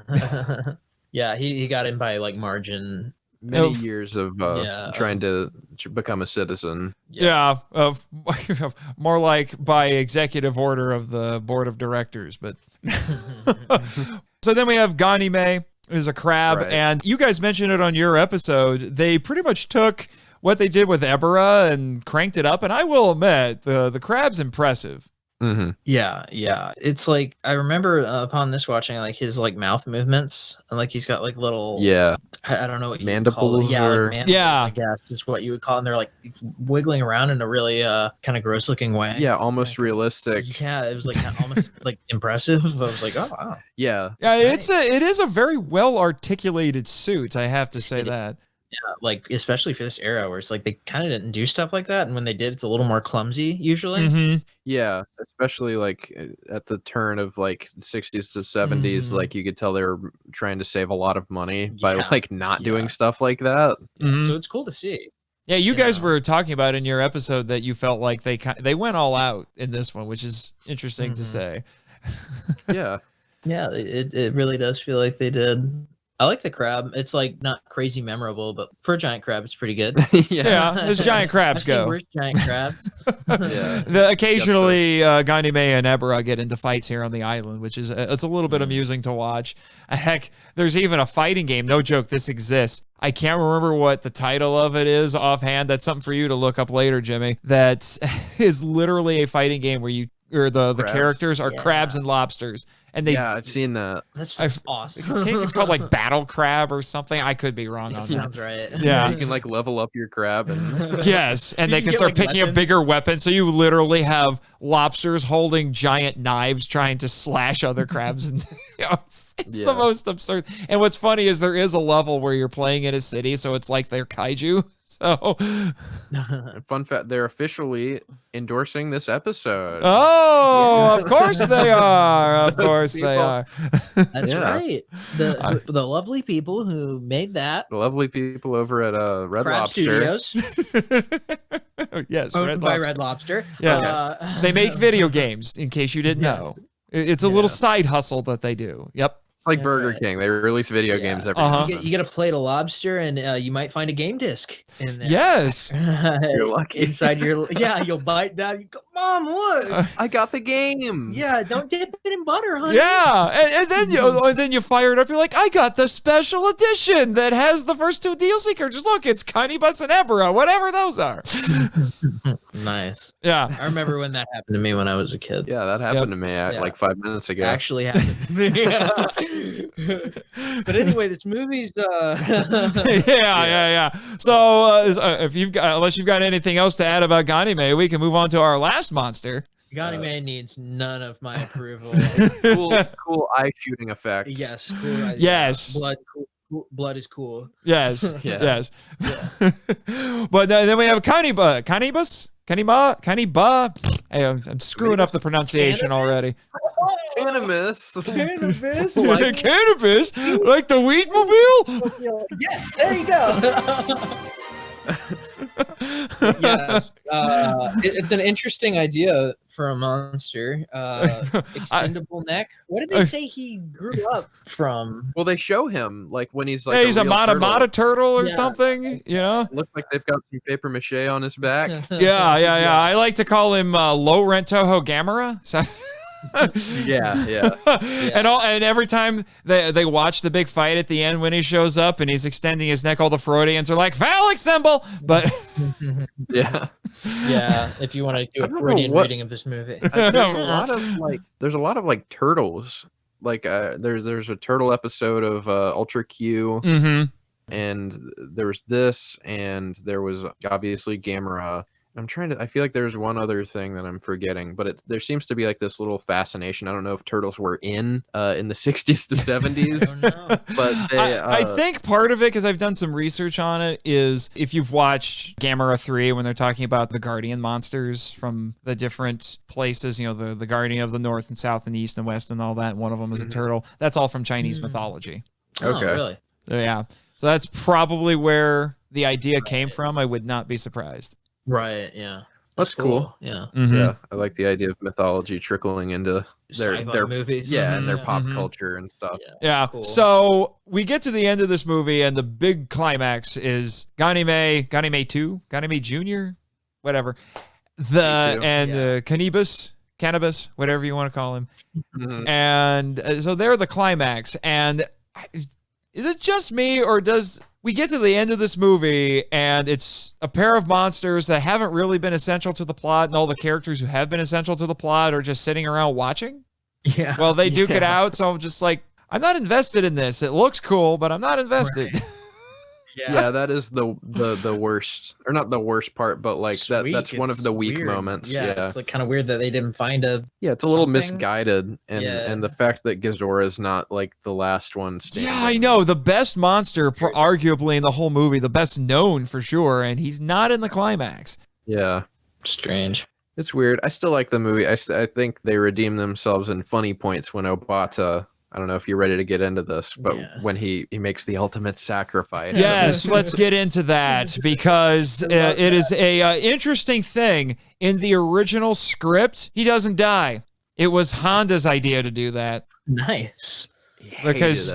yeah, he got in by like margin. Many years of trying to become a citizen. Yeah, more like by executive order of the board of directors. But so then we have Ganime, who's a crab, and you guys mentioned it on your episode. They pretty much took what they did with Ebera and cranked it up, and I will admit the crab's impressive. Mm-hmm. Yeah. It's like I remember upon this watching like his like mouth movements and like he's got like little I don't know what you mandibles call it. mandibles, I guess is what you would call it. And they're like wiggling around in a really kind of gross looking way. Yeah, almost realistic. Yeah, it was like almost like impressive. I was like, oh wow. Yeah. It is a very well articulated suit. I have to say that. Yeah, like especially for this era where it's like they kind of didn't do stuff like that, and when they did, it's a little more clumsy usually. Mm-hmm. Yeah, especially like at the turn of like 60s to 70s, like you could tell they were trying to save a lot of money by like not doing stuff like that. Yeah, so it's cool to see. Yeah, you guys were talking about in your episode that you felt like they went all out in this one, which is interesting to say. Yeah. Yeah, it really does feel like they did. I like the crab. It's like not crazy memorable, but for a giant crab, it's pretty good. Yeah, as giant crabs I've go. seen worse giant crabs. Yeah. Occasionally, Ganime and Ebra get into fights here on the island, which is it's a little bit amusing to watch. Heck, there's even a fighting game. No joke, this exists. I can't remember what the title of it is offhand. That's something for you to look up later, Jimmy. That is literally a fighting game where the characters are crabs and lobsters. And I've seen that. That's awesome. I think it's called like Battle Crab or something. I could be wrong on that. Sounds right. Yeah. You can like level up your crab and yes, and they can get, start like, picking up weapons. bigger weapons. So you literally have lobsters holding giant knives trying to slash other crabs. And it's the most absurd. And what's funny is there is a level where you're playing in a city, so it's like they're kaiju. So, fun fact, they're officially endorsing this episode. oh, of course they are. Of course they are. That's right. The lovely people who made that. The lovely people over at Red Crab Lobster. Studios, Yes, owned by Red Lobster. Yeah. They make video games, in case you didn't know. It's a little side hustle that they do. Yep. Like That's Burger right. King, they release video games every You get a plate of lobster, and you might find a game disc in there. Yes. You're lucky. Inside your you'll bite down. You go, Mom, look. I got the game. Yeah, don't dip it in butter, honey. Yeah, and then you fire it up. You're like, I got the special edition that has the first two DLC characters. Look, it's Kanibus and Ebra, whatever those are. Nice. Yeah, I remember when that happened to me when I was a kid. Yeah, that happened to me like 5 minutes ago. Actually happened to me. But anyway, this movie's yeah. So if unless you've got anything else to add about Ganime, we can move on to our last monster. Ganime needs none of my approval. cool eye shooting effect. Yes, cool. Yes. Blood is cool. Yes. Yes. But then we have Kanibus. Hey, I'm screwing up the pronunciation already. Cannabis. Cannabis. Cannabis? Like the Weedmobile? Yeah, there you go. Yes. It's an interesting idea for a monster. Extendable neck. What did they say he grew up from? Well, they show him like when he's like Hey, he's a real Mata turtle or Yeah. something, you know? Looks like they've got some paper mache on his back. Yeah. I like to call him low rent Toho Gamera. So yeah. And every time they watch the big fight at the end when he shows up and he's extending his neck, all the Freudians are like phallic symbol. But Yeah. If you want to do a Freudian reading of this movie. There's a lot of like turtles. Like there's a turtle episode of Ultra Q, and there was this, and there was obviously Gamera. I feel like there's one other thing that I'm forgetting, but there seems to be like this little fascination. I don't know if turtles were in the 60s to 70s, but I think part of it, because I've done some research on it, is if you've watched Gamera 3 when they're talking about the guardian monsters from the different places, you know, the guardian of the north and south and east and west and all that, and one of them is a turtle. That's all from Chinese mythology. Okay. Oh, really? So that's probably where the idea came from. I would not be surprised. Right, yeah. That's cool. Yeah. Yeah, I like the idea of mythology trickling into their movies. Yeah, and their pop culture and stuff. Yeah. Cool. So we get to the end of this movie, and the big climax is Ganime 2, Ganime Jr., whatever. The cannabis, whatever you want to call him. And so they're the climax. And is it just me, or does we get to the end of this movie and it's a pair of monsters that haven't really been essential to the plot, and all the characters who have been essential to the plot are just sitting around watching? Yeah. Well, they duke it out, so I'm just like, I'm not invested in this. It looks cool, but I'm not invested. Right. Yeah, that is the worst, or not the worst part, but like that's one of the weak weird. moments. Yeah, it's like kind of weird that they didn't find a. Yeah, it's a little something. misguided, and the fact that Gazara is not like the last one standing. Yeah, I know. The best monster, arguably in the whole movie, the best known for sure, and he's not in the climax. Yeah, strange. It's weird. I still like the movie. I think they redeem themselves in funny points when Obata. I don't know if you're ready to get into this, but when he makes the ultimate sacrifice. Yes, let's get into that, because it is a interesting thing. In the original script, he doesn't die. it was Honda's idea to do that. Nice. Because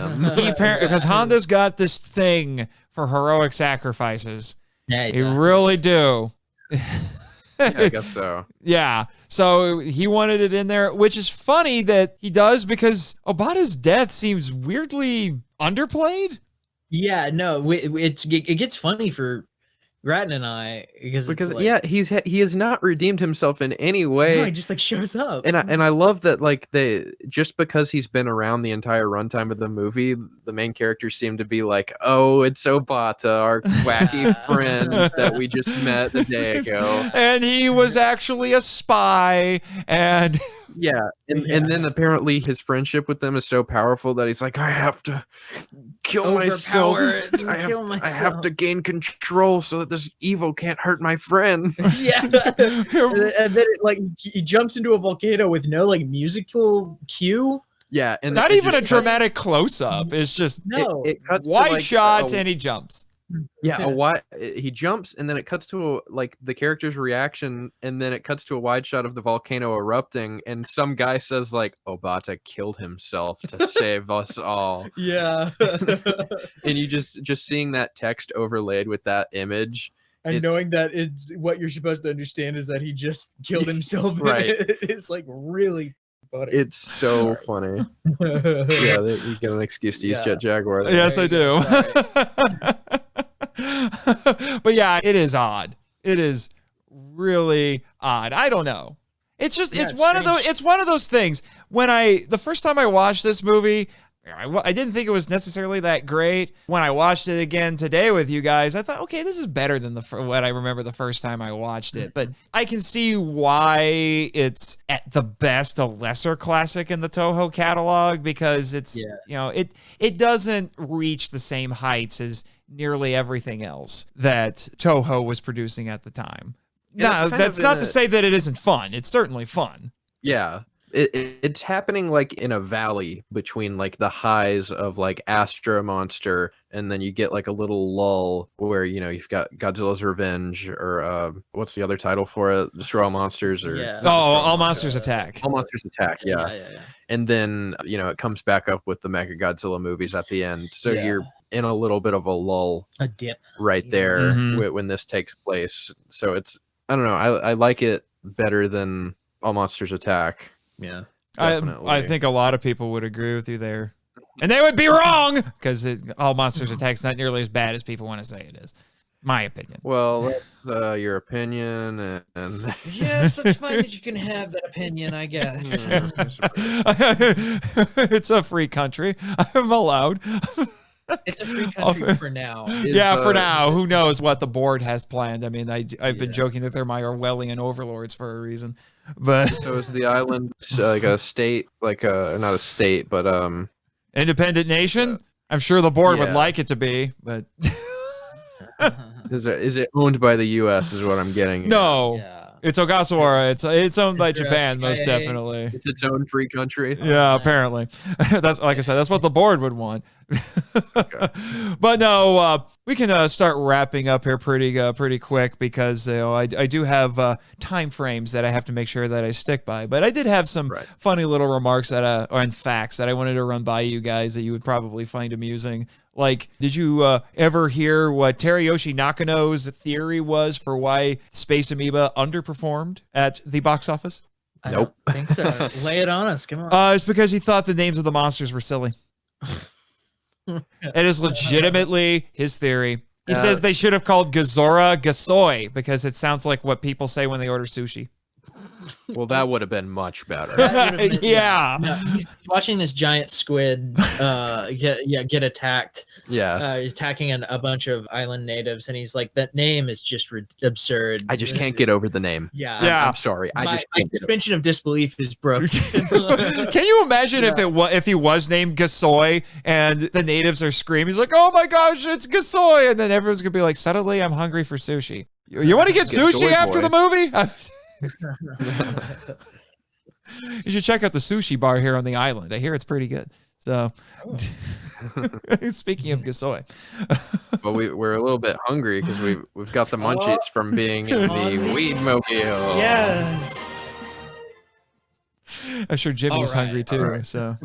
Honda's got this thing for heroic sacrifices. Yeah, He really do. Yeah, I guess so. Yeah. So he wanted it in there, which is funny that he does because Obata's death seems weirdly underplayed. Yeah, no, it gets funny for Gratton and I because he has not redeemed himself in any way. No, he just like shows up, and I love that like just because he's been around the entire runtime of the movie, the main characters seem to be like, oh, it's Obata, our wacky friend that we just met a day ago, and he was actually a spy, and yeah, and then apparently his friendship with them is so powerful that he's like, I have to kill myself. I have to gain control so that this evil can't hurt my friend. Yeah, and then he jumps into a volcano with no like musical cue. Yeah, and not even a dramatic close-up. It's just it cuts wide shot and he jumps. Yeah, he jumps and then it cuts to the character's reaction, and then it cuts to a wide shot of the volcano erupting, and some guy says like, Obata killed himself to save us all. Yeah. And you just seeing that text overlaid with that image, and knowing that it's what you're supposed to understand is that he just killed himself. Right. It's like really funny. It's so funny. Yeah, you get an excuse to use Jet Jaguar there. Yes, I do. But yeah, it is odd. It is really odd. I don't know. It's just it's one of those things. When the first time I watched this movie, I didn't think it was necessarily that great. When I watched it again today with you guys, I thought, okay, this is better than what I remember the first time I watched it. But I can see why it's at the best a lesser classic in the Toho catalog, because it's it doesn't reach the same heights as nearly everything else that Toho was producing at the time. No, that's not to say that it isn't fun. It's certainly fun. Yeah. It's happening like in a valley between like the highs of like Astro Monster, and then you get like a little lull where you've got Godzilla's Revenge, or what's the other title for it? Destroy All Monsters, or All Monsters Attack. All Monsters Attack, yeah. And then it comes back up with the Mechagodzilla movies at the end. So you're in a little bit of a lull, a dip right there when this takes place. So it's, I don't know, I like it better than All Monsters Attack. Yeah, I think a lot of people would agree with you there, and they would be wrong, because All Monsters Attack's not nearly as bad as people want to say it is. My opinion. Well, that's your opinion, and yes, it's fine that you can have that opinion, I guess. It's a free country. I'm allowed. It's a free country for now. For now. Who knows what the board has planned? I mean, I've been joking that they're my Orwellian overlords for a reason. But so is the island like a state, like not a state, but independent nation? I'm sure the board would like it to be, but is it owned by the U.S. is what I'm getting at. No. It's Ogasawara. It's owned by Japan, most definitely. It's its own free country. Yeah, apparently. That's, like I said, that's what the board would want. Okay. But no, we can start wrapping up here pretty quick, because I do have time frames that I have to make sure that I stick by. But I did have some funny little remarks and facts that I wanted to run by you guys that you would probably find amusing. Like, did you ever hear what Teruyoshi Nakano's theory was for why Space Amoeba underperformed at the box office? Nope. I don't think so. Lay it on us. Come on. It's because he thought the names of the monsters were silly. It is legitimately his theory. He says they should have called Gazara Gasoi, because it sounds like what people say when they order sushi. Well, that would have been much better. Yeah. No, he's watching this giant squid get attacked. Yeah. He's attacking a bunch of island natives, and he's like, that name is just absurd. I just can't get over the name. Yeah. I'm sorry. My suspension of disbelief is broken. Can you imagine if he was named Gasoi and the natives are screaming? He's like, oh my gosh, it's Gasoi. And then everyone's going to be like, suddenly I'm hungry for sushi. You want to get sushi after the movie? You should check out the sushi bar here on the island. I hear it's pretty good. So, speaking of Gasoi, but we're a little bit hungry because we've got the munchies from being in the Weedmobile. Yes. I'm sure Jimmy's hungry too. Right. So,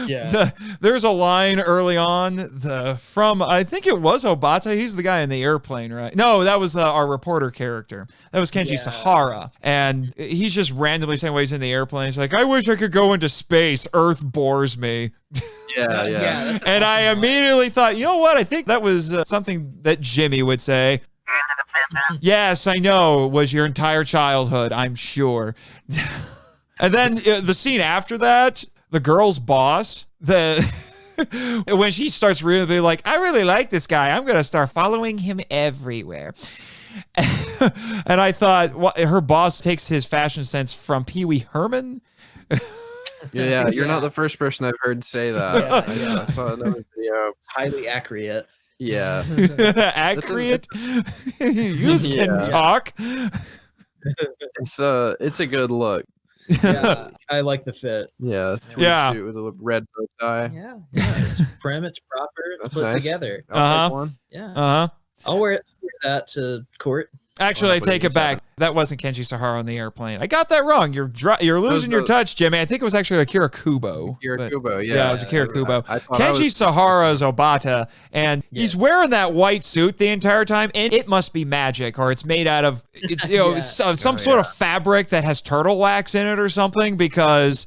Yeah. There's a line early on from I think it was Obata. He's the guy in the airplane, right? No, that was our reporter character. That was Kenji Sahara, and he's just randomly saying while he's in the airplane. He's like, "I wish I could go into space. Earth bores me." Yeah. And I immediately thought, you know what? I think that was something that Jimmy would say. Yes, I know. It was your entire childhood, I'm sure. And then the scene after that, the girl's boss, when she starts really like, I really like this guy. I'm going to start following him everywhere. And I thought, her boss takes his fashion sense from Pee Wee Herman. Yeah, you're not the first person I've heard say that. I saw another video. Highly accurate. Yeah. Accurate. You can talk. It's a good look. Yeah, I like the fit. Yeah. Suit with a red bow tie. Yeah, it's prim, it's proper, it's put together. I'll take one. Yeah. I'll wear that to court. Actually, I take it back. That wasn't Kenji Sahara on the airplane. I got that wrong. You're losing your touch, Jimmy. I think it was actually Akira Kubo. Akira Kubo, yeah. Yeah, it was Akira Kubo. Kenji Sahara is Obata, and he's wearing that white suit the entire time, and it must be magic, or it's made out of some sort of fabric that has turtle wax in it or something, because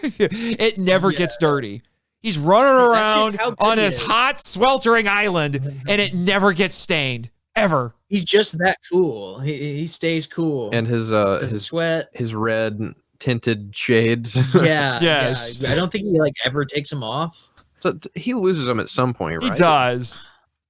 it never gets dirty. He's running around on this hot, sweltering island, and it never gets stained. Ever. He's just that cool. He stays cool. And his sweat, his red tinted shades. Yeah. Yes. Yeah. I don't think he ever takes them off. So he loses them at some point, right? He does.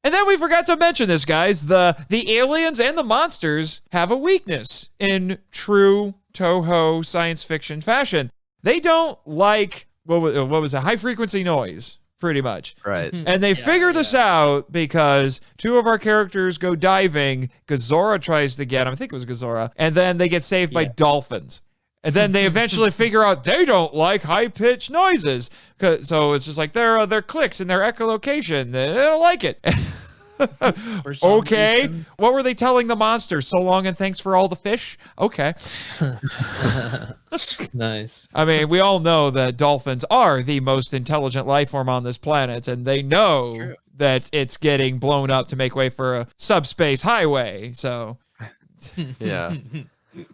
And then we forgot to mention this, guys. The aliens and the monsters have a weakness in true Toho science fiction fashion. They don't like what was a high frequency noise. Pretty much. Right. And they figure this out because two of our characters go diving. Gazara tries to get them. I think it was Gazara. And then they get saved by dolphins. And then they eventually figure out they don't like high-pitched noises. So it's just like their clicks and their echolocation. They don't like it. Okay. What were they telling the monsters? So long and thanks for all the fish? Okay. Nice. I mean, we all know that dolphins are the most intelligent life form on this planet, and they know that it's getting blown up to make way for a subspace highway. So, yeah.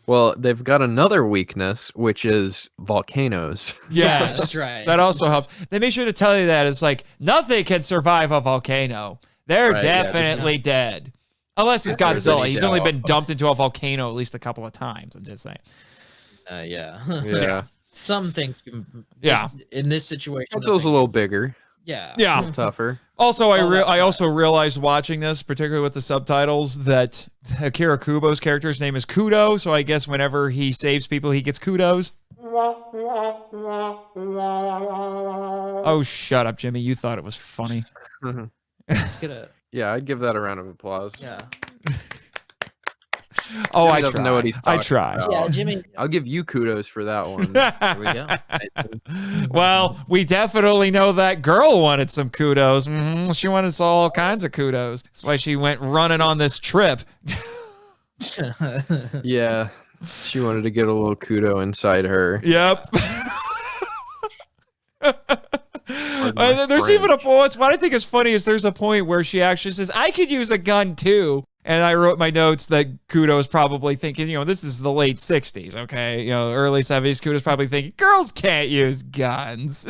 Well, they've got another weakness, which is volcanoes. Yes, that's right. That also helps. They make sure to tell you that it's like nothing can survive a volcano. They're definitely dead. Unless it's Godzilla. He's only been dumped into a volcano at least a couple of times. I'm just saying. Yeah. Some things. In this situation, Godzilla's a little bigger. Yeah. A little tougher. Also, I also realized watching this, particularly with the subtitles, that Akira Kubo's character's name is Kudo. So I guess whenever he saves people, he gets kudos. Oh, shut up, Jimmy. You thought it was funny. Yeah, I'd give that a round of applause. Yeah. Oh, Jimmy doesn't know what he's talking about. Yeah, Jimmy. I'll give you kudos for that one. There we go. Well, we definitely know that girl wanted some kudos. She wanted all kinds of kudos. That's why she went running on this trip. Yeah, she wanted to get a little kudo inside her. Yep. There's even a point. What I think is funny is there's a point where she actually says, I could use a gun too. And I wrote my notes that Kudo is probably thinking, this is the late 60s, okay? Early 70s, Kudo's probably thinking, girls can't use guns.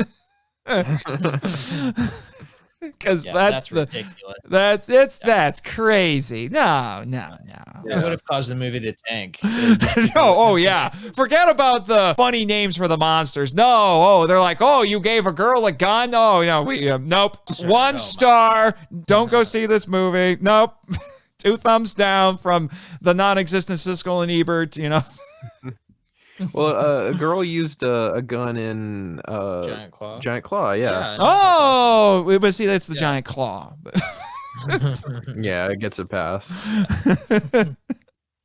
Because that's ridiculous. That's crazy. No. That would have caused the movie to tank. Yeah. Forget about the funny names for the monsters. No, they're like, you gave a girl a gun. Nope. Sure, 1 star. Don't go see this movie. Nope. 2 thumbs down from the non-existent Siskel and Ebert. Well, a girl used a gun in Giant Claw, yeah. But see, that's the Giant Claw. Yeah, it gets a pass.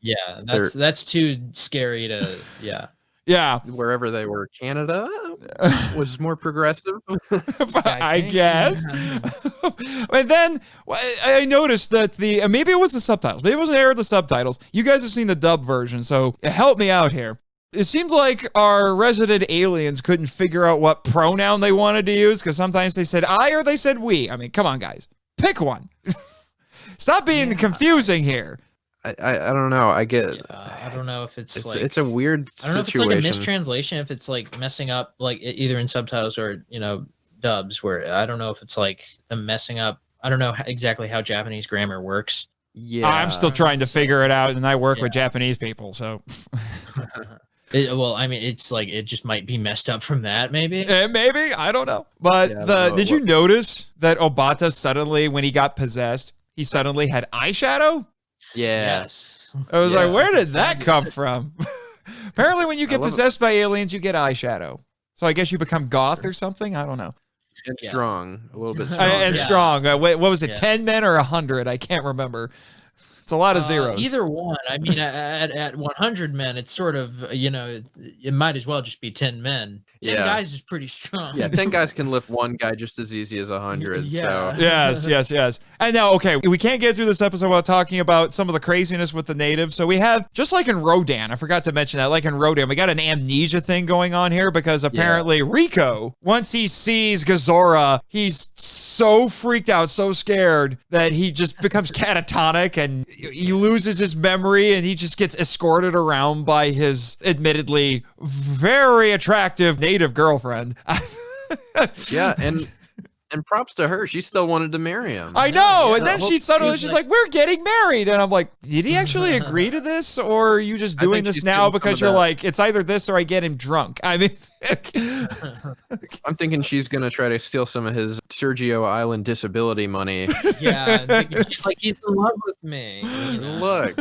Yeah, that's too scary to. Yeah. Wherever they were, Canada was more progressive. I guess. And then I noticed that maybe it was the subtitles. Maybe it wasn't aired the subtitles. You guys have seen the dub version, so help me out here. It seemed like our resident aliens couldn't figure out what pronoun they wanted to use because sometimes they said I or they said we. I mean, come on, guys. Pick one. Stop being confusing here. I don't know. I don't know if it's like it's a weird situation. I don't know if it's like a mistranslation, if it's like messing up like either in subtitles or dubs, where I don't know if it's like them messing up. I don't know exactly how Japanese grammar works. Yeah, I'm still trying to figure it out, and I work with Japanese people, so. Well, I mean, it's like it just might be messed up from that, maybe. Maybe, I don't know. But did you notice that Obata suddenly, when he got possessed, he suddenly had eyeshadow? Yeah. Yes. I was like, where did that come from? Apparently, when you get possessed by aliens, you get eyeshadow. So I guess you become goth or something. I don't know. And strong, a little bit strong. And strong. What was it? 10 men or 100? I can't remember. It's a lot of zeros. Either one. I mean, at 100 men, it's sort of, it might as well just be 10 men. 10 guys is pretty strong. Yeah, 10 guys can lift one guy just as easy as 100. Yeah. So. Yes. And now, okay, we can't get through this episode without talking about some of the craziness with the natives. So we have, just like in Rodan, I forgot to mention that, like in Rodan, we got an amnesia thing going on here because apparently Rico, once he sees Gazara, he's so freaked out, so scared that he just becomes catatonic and he loses his memory and he just gets escorted around by his admittedly very attractive native girlfriend. Yeah, and props to her. She still wanted to marry him. I know. And then she's like, we're getting married. And I'm like, did he actually agree to this? Or are you just doing this now because you're like, it's either this or I get him drunk? I mean, I'm thinking she's going to try to steal some of his Sergio Island disability money. Yeah. She's like, he's in love with me. Look.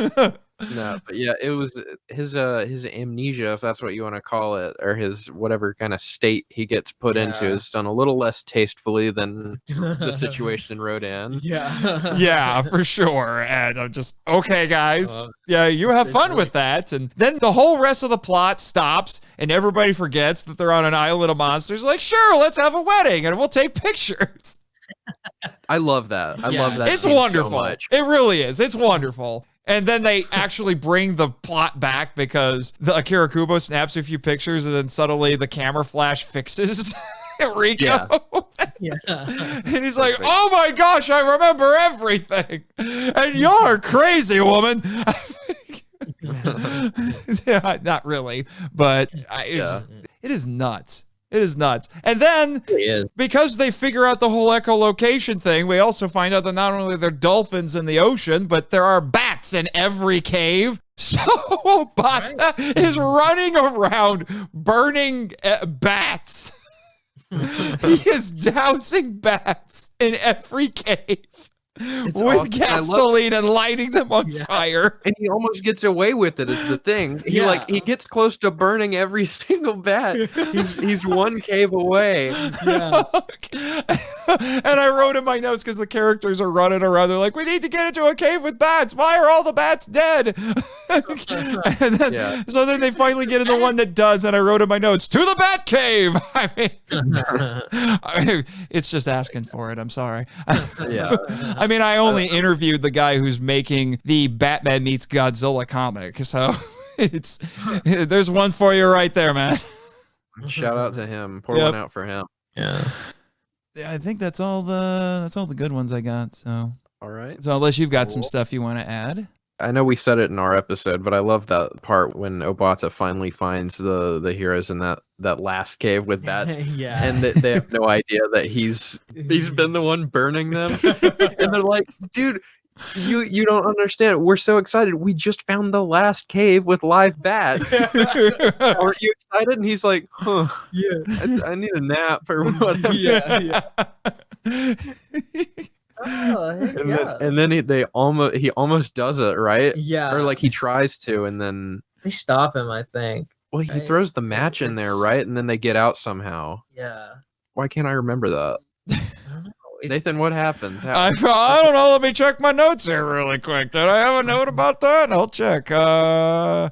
No, but yeah, it was his amnesia, if that's what you want to call it, or his whatever kind of state he gets put into is done a little less tastefully than the situation in Rodan. Yeah, for sure. And I'm just, okay, guys. Yeah, you have fun with that. And then the whole rest of the plot stops and everybody forgets that they're on an island of monsters. Like, sure, let's have a wedding and we'll take pictures. I love that. I love that. It's wonderful. So much. It really is. It's wonderful. And then they actually bring the plot back because the Akira Kubo snaps a few pictures and then suddenly the camera flash fixes Rico. Yeah. And he's like, oh my gosh, I remember everything. And you're crazy, woman. Yeah, not really, but it is nuts. It is nuts. And then, because they figure out the whole echolocation thing, we also find out that not only are there dolphins in the ocean, but there are bats in every cave. So Obata is running around burning bats. He is dousing bats in every cave. With gasoline and lighting them on fire. And he almost gets away with it is the thing. He gets close to burning every single bat. He's one cave away. Yeah. And I wrote in my notes because the characters are running around. They're like, we need to get into a cave with bats. Why are all the bats dead? And then, so then they finally get in the one that does, and I wrote in my notes, to the bat cave. I mean, it's just asking for it. I'm sorry. I mean, I only interviewed the guy who's making the Batman meets Godzilla comic, so there's one for you right there, man. Shout out to him. Pour one out for him. Yeah, I think that's all the good ones I got. So all right. So unless you've got some stuff you want to add. I know we said it in our episode, but I love that part when Obata finally finds the heroes in that last cave with bats. And they have no idea that he's been the one burning them. And they're like, dude, you don't understand. We're so excited. We just found the last cave with live bats. Aren't you excited? And he's like, huh. Yeah. I need a nap or whatever. And then he almost does it, right? Yeah. Or like he tries to, and then they stop him, I think. Well, he throws the match in there, right? And then they get out somehow. Yeah. Why can't I remember that? I don't know. Nathan, what happens? I don't know. Let me check my notes here really quick. Did I have a note about that? I'll check. No,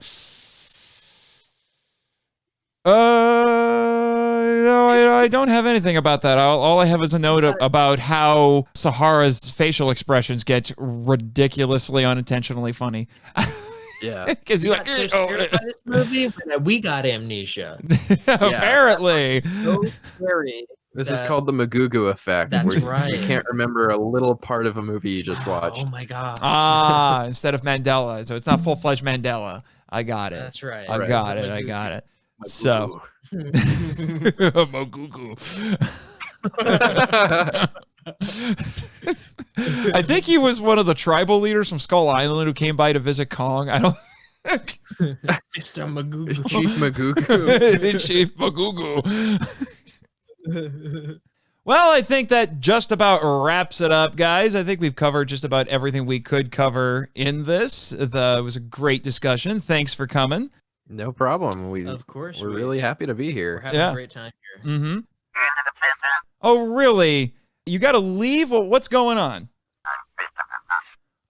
I don't have anything about that. All I have is a note about how Sahara's facial expressions get ridiculously unintentionally funny. Yeah. Because We you're got like, so scared by this movie that we got amnesia. apparently. So scary. This is called the Magugu effect. That's where right. You can't remember a little part of a movie you just watched. Oh my god. Instead of Mandela. So it's not full-fledged Mandela. I got it. That's right. I got it. I got it. So, Magugu. I think he was one of the tribal leaders from Skull Island who came by to visit Kong. I don't. Mr. Magugu. Chief Magugu. Chief Magugu. Well, I think that just about wraps it up, guys. I think we've covered just about everything we could cover in this. It was a great discussion. Thanks for coming. No problem. Of course. We're really happy to be We're here. having a great time here. Mm-hmm. Oh, really? You got to leave? Well, what's going on?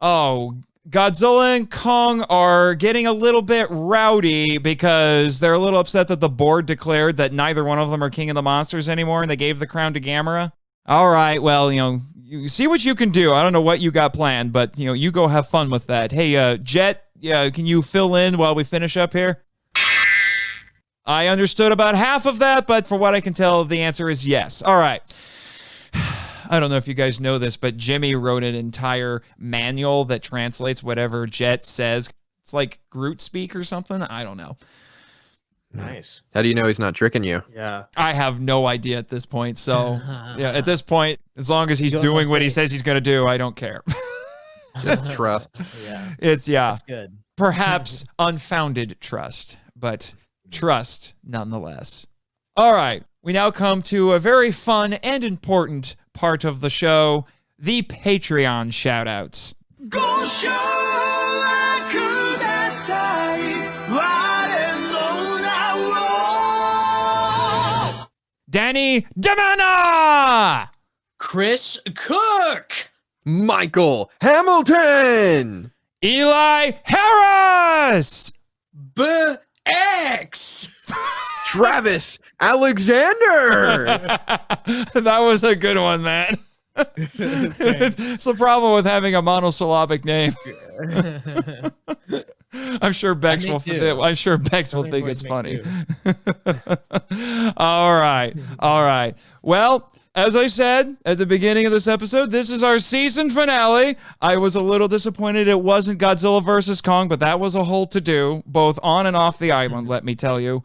Oh, Godzilla and Kong are getting a little bit rowdy because they're a little upset that the board declared that neither one of them are king of the monsters anymore, and they gave the crown to Gamera. All right, well, you see what you can do. I don't know what you got planned, but, you go have fun with that. Hey, Jet, can you fill in while we finish up here? I understood about half of that, but for what I can tell, the answer is yes. All right. I don't know if you guys know this, but Jimmy wrote an entire manual that translates whatever Jet says. It's like Groot speak or something. I don't know. Nice. How do you know he's not tricking you? Yeah. I have no idea at this point. So, yeah, at this point, as long as he's doing what he says he's going to do, I don't care. Just trust. Yeah. It's, That's good. perhaps unfounded trust, but trust nonetheless. All right. We now come to a very fun and important part of the show, the Patreon shoutouts. Danny Demana! Chris Cook! Michael Hamilton! Eli Harris! B-X! Travis Alexander! That was a good one, man. It's the problem with having a monosyllabic name. I'm sure Bex will think it's funny. All right. Well, as I said at the beginning of this episode, this is our season finale. I was a little disappointed it wasn't Godzilla versus Kong, but that was a whole to-do, both on and off the island, let me tell you.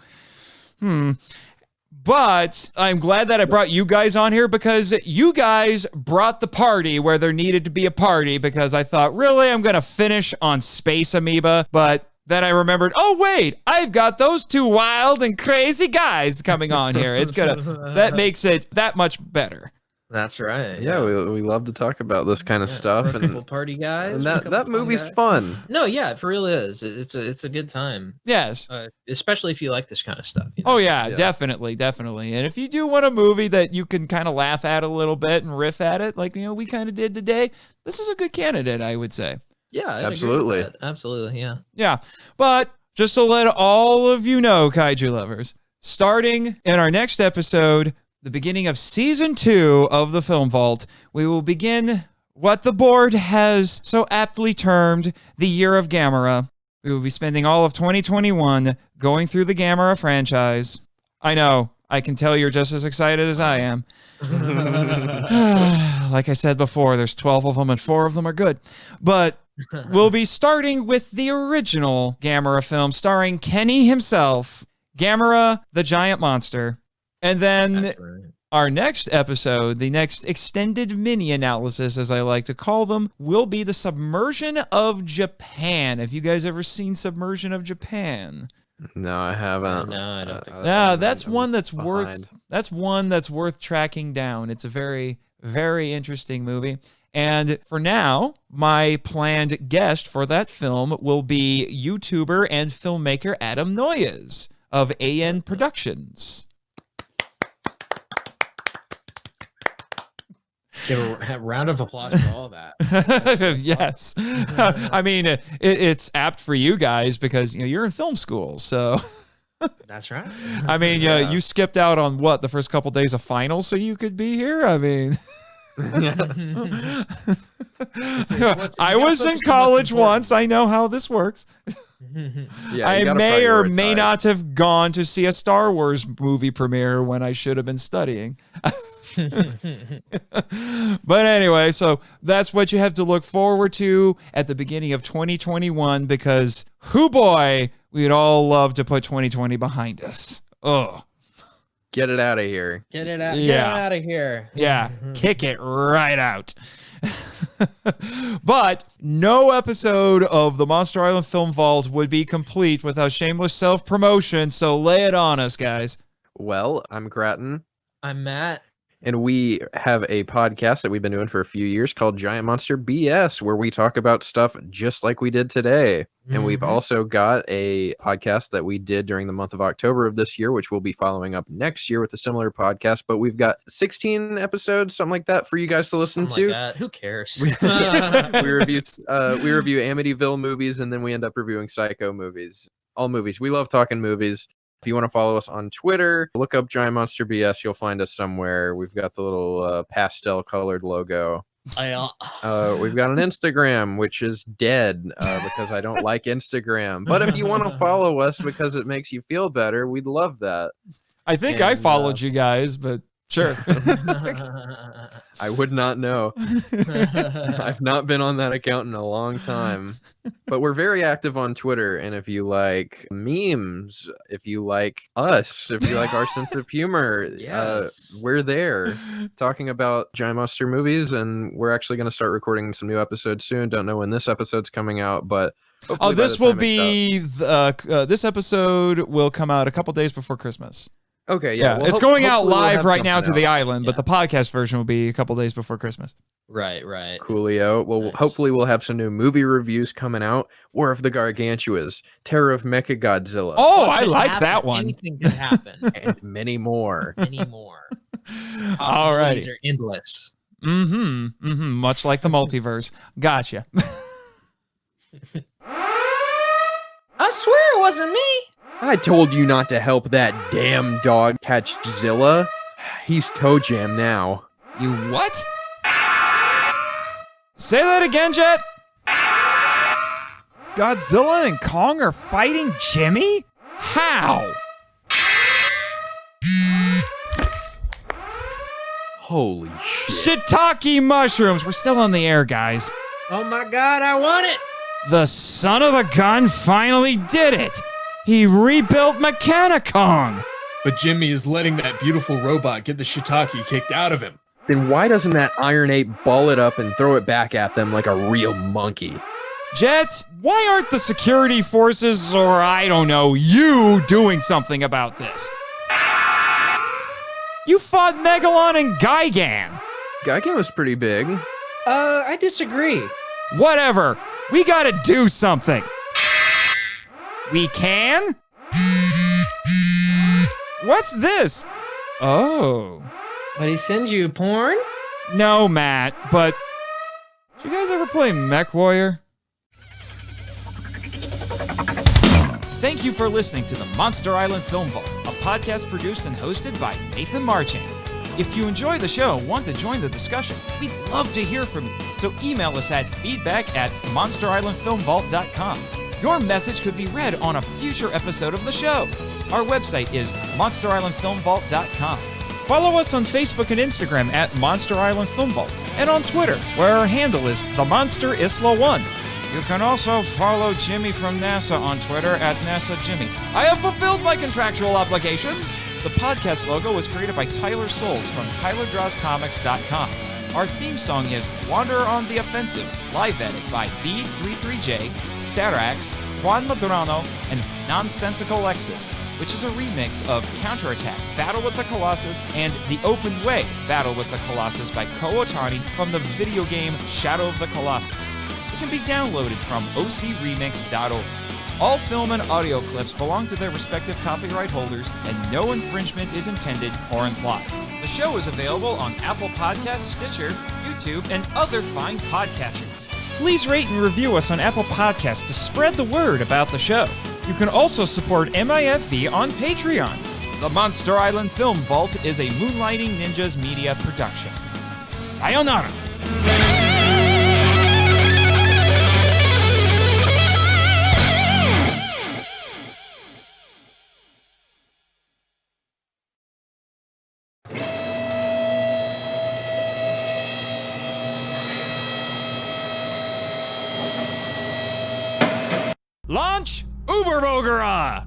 But I'm glad that I brought you guys on here because you guys brought the party where there needed to be a party, because I thought, really, I'm going to finish on Space Amoeba, but then I remembered, oh, wait, I've got those two wild and crazy guys coming on here. That makes it that much better. That's right. Yeah, we love to talk about this kind of stuff. And couple party guys. And that movie's fun. No, yeah, it for real is. It's a good time. Yes. Especially if you like this kind of stuff. Oh, yeah, definitely. And if you do want a movie that you can kind of laugh at a little bit and riff at it, like, we kind of did today, this is a good candidate, I would say. Yeah, absolutely. Absolutely, yeah. Yeah, but just to let all of you know, kaiju lovers, starting in our next episode, the beginning of season 2 of the Film Vault, we will begin what the board has so aptly termed the Year of Gamera. We will be spending all of 2021 going through the Gamera franchise. I know, I can tell you're just as excited as I am. Like I said before, there's 12 of them and 4 of them are good. But we'll be starting with the original Gamera film starring Kenny himself, Gamera the Giant Monster. And then our next episode, the next extended mini analysis, as I like to call them, will be the Submersion of Japan. Have you guys ever seen Submersion of Japan? No, I haven't. No, I don't think so. Yeah, that's one that's worth tracking down. It's a very, very interesting movie. And for now, my planned guest for that film will be YouTuber and filmmaker Adam Noyes of AN Productions. Give a round of applause for all that. Yes. I mean, it's apt for you guys because you're in film school. So that's right. I mean, you skipped out on the first couple days of finals so you could be here. I mean, I was in college once. I know how this works. Yeah, I may or may not have gone to see a Star Wars movie premiere when I should have been studying. But anyway, so that's what you have to look forward to at the beginning of 2021 because, hoo boy, we'd all love to put 2020 behind us. Oh. Get it out of here. Get it out of here. Yeah, kick it right out. But no episode of the Monster Island Film Vault would be complete without shameless self-promotion, so lay it on us, guys. Well, I'm Gratton. I'm Matt. And we have a podcast that we've been doing for a few years called Giant Monster BS, where we talk about stuff just like we did today. And we've also got a podcast that we did during the month of October of this year, which we'll be following up next year with a similar podcast. But we've got 16 episodes, something like that, for you guys to listen to. Like that. Who cares? we review Amityville movies, and then we end up reviewing Psycho movies. All movies. We love talking movies. If you want to follow us on Twitter, look up Giant Monster BS. You'll find us somewhere. We've got the little pastel colored logo. We've got an Instagram, which is dead because I don't like Instagram. But if you want to follow us because it makes you feel better, we'd love that. I think I followed you guys, but sure. I would not know. I've not been on that account in a long time. But we're very active on Twitter. And if you like memes, if you like us, if you like our sense of humor, we're there talking about Giant Monster movies. And we're actually going to start recording some new episodes soon. Don't know when this episode's coming out, but this episode will come out a couple days before Christmas. Okay, yeah. Well, it's going out live right now to the island, but the podcast version will be a couple days before Christmas. Right. Coolio. Well, nice. Hopefully we'll have some new movie reviews coming out. War of the Gargantuas, Terror of Mechagodzilla. Oh, I like that one. Anything can happen. And many more. All right. These are endless. Much like the multiverse. Gotcha. I swear it wasn't me. I told you not to help that damn dog catch Zilla. He's toe jam now. You what? Say that again, Jet. Godzilla and Kong are fighting Jimmy? How? Holy shit. Shiitake mushrooms. We're still on the air, guys. Oh my god, I want it. The son of a gun finally did it. He rebuilt Mechani-Kong. But Jimmy is letting that beautiful robot get the shiitake kicked out of him. Then why doesn't that Iron Ape ball it up and throw it back at them like a real monkey? Jet, why aren't the security forces, or I don't know, you doing something about this? You fought Megalon and Gigan. Gigan was pretty big. I disagree. Whatever. We gotta do something. We can? What's this? Oh. But he sends you porn? No, Matt, but did you guys ever play Mech Warrior? Thank you for listening to the Monster Island Film Vault, a podcast produced and hosted by Nathan Marchand. If you enjoy the show and want to join the discussion, we'd love to hear from you. So email us at feedback@monsterislandfilmvault.com. Your message could be read on a future episode of the show. Our website is monsterislandfilmvault.com. Follow us on Facebook and Instagram at Monster Island Film Vault, and on Twitter, where our handle is TheMonsterIsla1. You can also follow Jimmy from NASA on Twitter at NASAJimmy. I have fulfilled my contractual obligations. The podcast logo was created by Tyler Souls from TylerDrawsComics.com. Our theme song is Wander on the Offensive, live edit by B33J, Sarax, Juan Madrano, and Nonsensical Lexus, which is a remix of Counterattack, Battle with the Colossus, and The Open Way, Battle with the Colossus by Ko Otani from the video game Shadow of the Colossus. It can be downloaded from ocremix.org. All film and audio clips belong to their respective copyright holders, and no infringement is intended or implied. The show is available on Apple Podcasts, Stitcher, YouTube, and other fine podcatchers. Please rate and review us on Apple Podcasts to spread the word about the show. You can also support MIFV on Patreon. The Monster Island Film Vault is a Moonlighting Ninjas media production. Sayonara. Launch Uberbogara!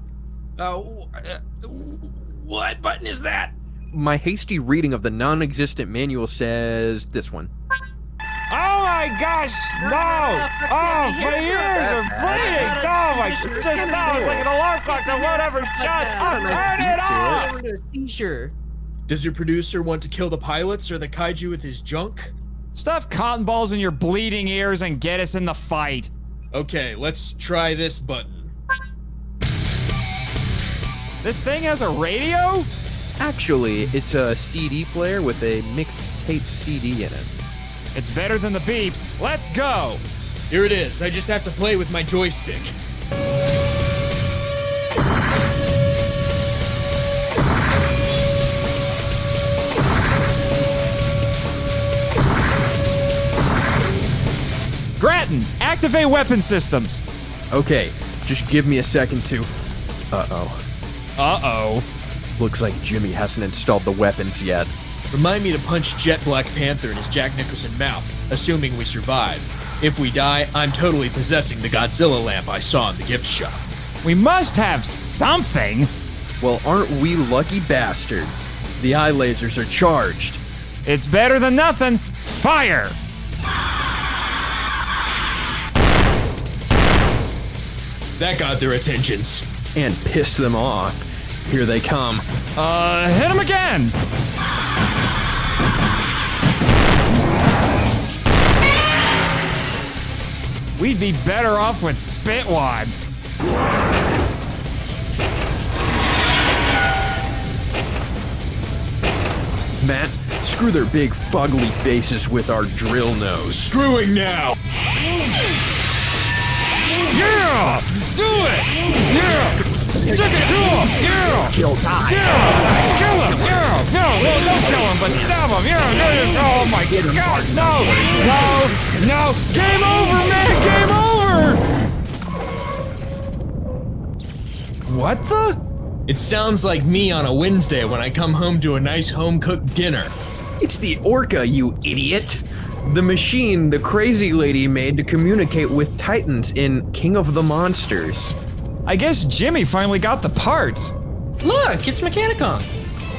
What button is that? My hasty reading of the non-existent manual says this one. Oh my gosh, no! Oh, my ears are bleeding! Oh my, just now, it's like an alarm clock that won't ever shut! Oh, turn it off! Seizure. Does your producer want to kill the pilots or the kaiju with his junk? Stuff cotton balls in your bleeding ears and get us in the fight. Okay, let's try this button. This thing has a radio? Actually, it's a CD player with a mixed tape CD in it. It's better than the beeps. Let's go! Here it is. I just have to play with my joystick. Gratton, activate weapon systems. Okay, just give me a second to... Uh-oh. Looks like Jimmy hasn't installed the weapons yet. Remind me to punch Jet Black Panther in his Jack Nicholson mouth, assuming we survive. If we die, I'm totally possessing the Godzilla lamp I saw in the gift shop. We must have something. Well, aren't we lucky bastards? The eye lasers are charged. It's better than nothing. Fire! That got their attentions. And piss them off. Here they come. Hit him again! We'd be better off with spit wads. Matt, screw their big fugly faces with our drill nose. Screwing now! Yeah! Do it! Yeah! Stick it to him! Yeah! Kill time. Yeah! Kill him! Yeah! No! Well, don't kill him, but stab him! Yeah! Yeah! Oh my God! No! No! No! Game over, man! Game over! What the? It sounds like me on a Wednesday when I come home to a nice home-cooked dinner. It's the Orca, you idiot! The machine the crazy lady made to communicate with Titans in King of the Monsters. I guess Jimmy finally got the parts. Look, it's Mechani-Kong.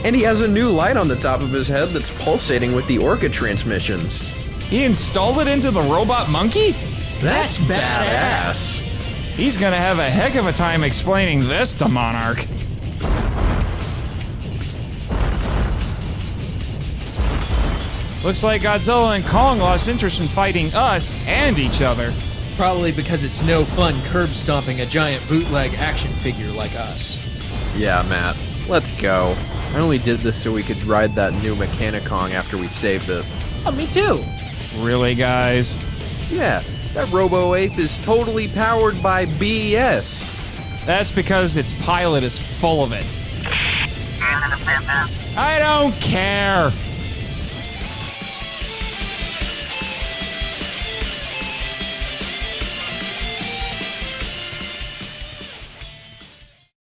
And he has a new light on the top of his head that's pulsating with the Orca transmissions. He installed it into the robot monkey? That's badass. He's gonna have a heck of a time explaining this to Monarch. Looks like Godzilla and Kong lost interest in fighting us and each other. Probably because it's no fun curb stomping a giant bootleg action figure like us. Yeah, Matt, let's go. I only did this so we could ride that new Mechani-Kong after we saved it. Oh, me too. Really, guys? Yeah, that Robo-Ape is totally powered by BS. That's because its pilot is full of it. I don't care.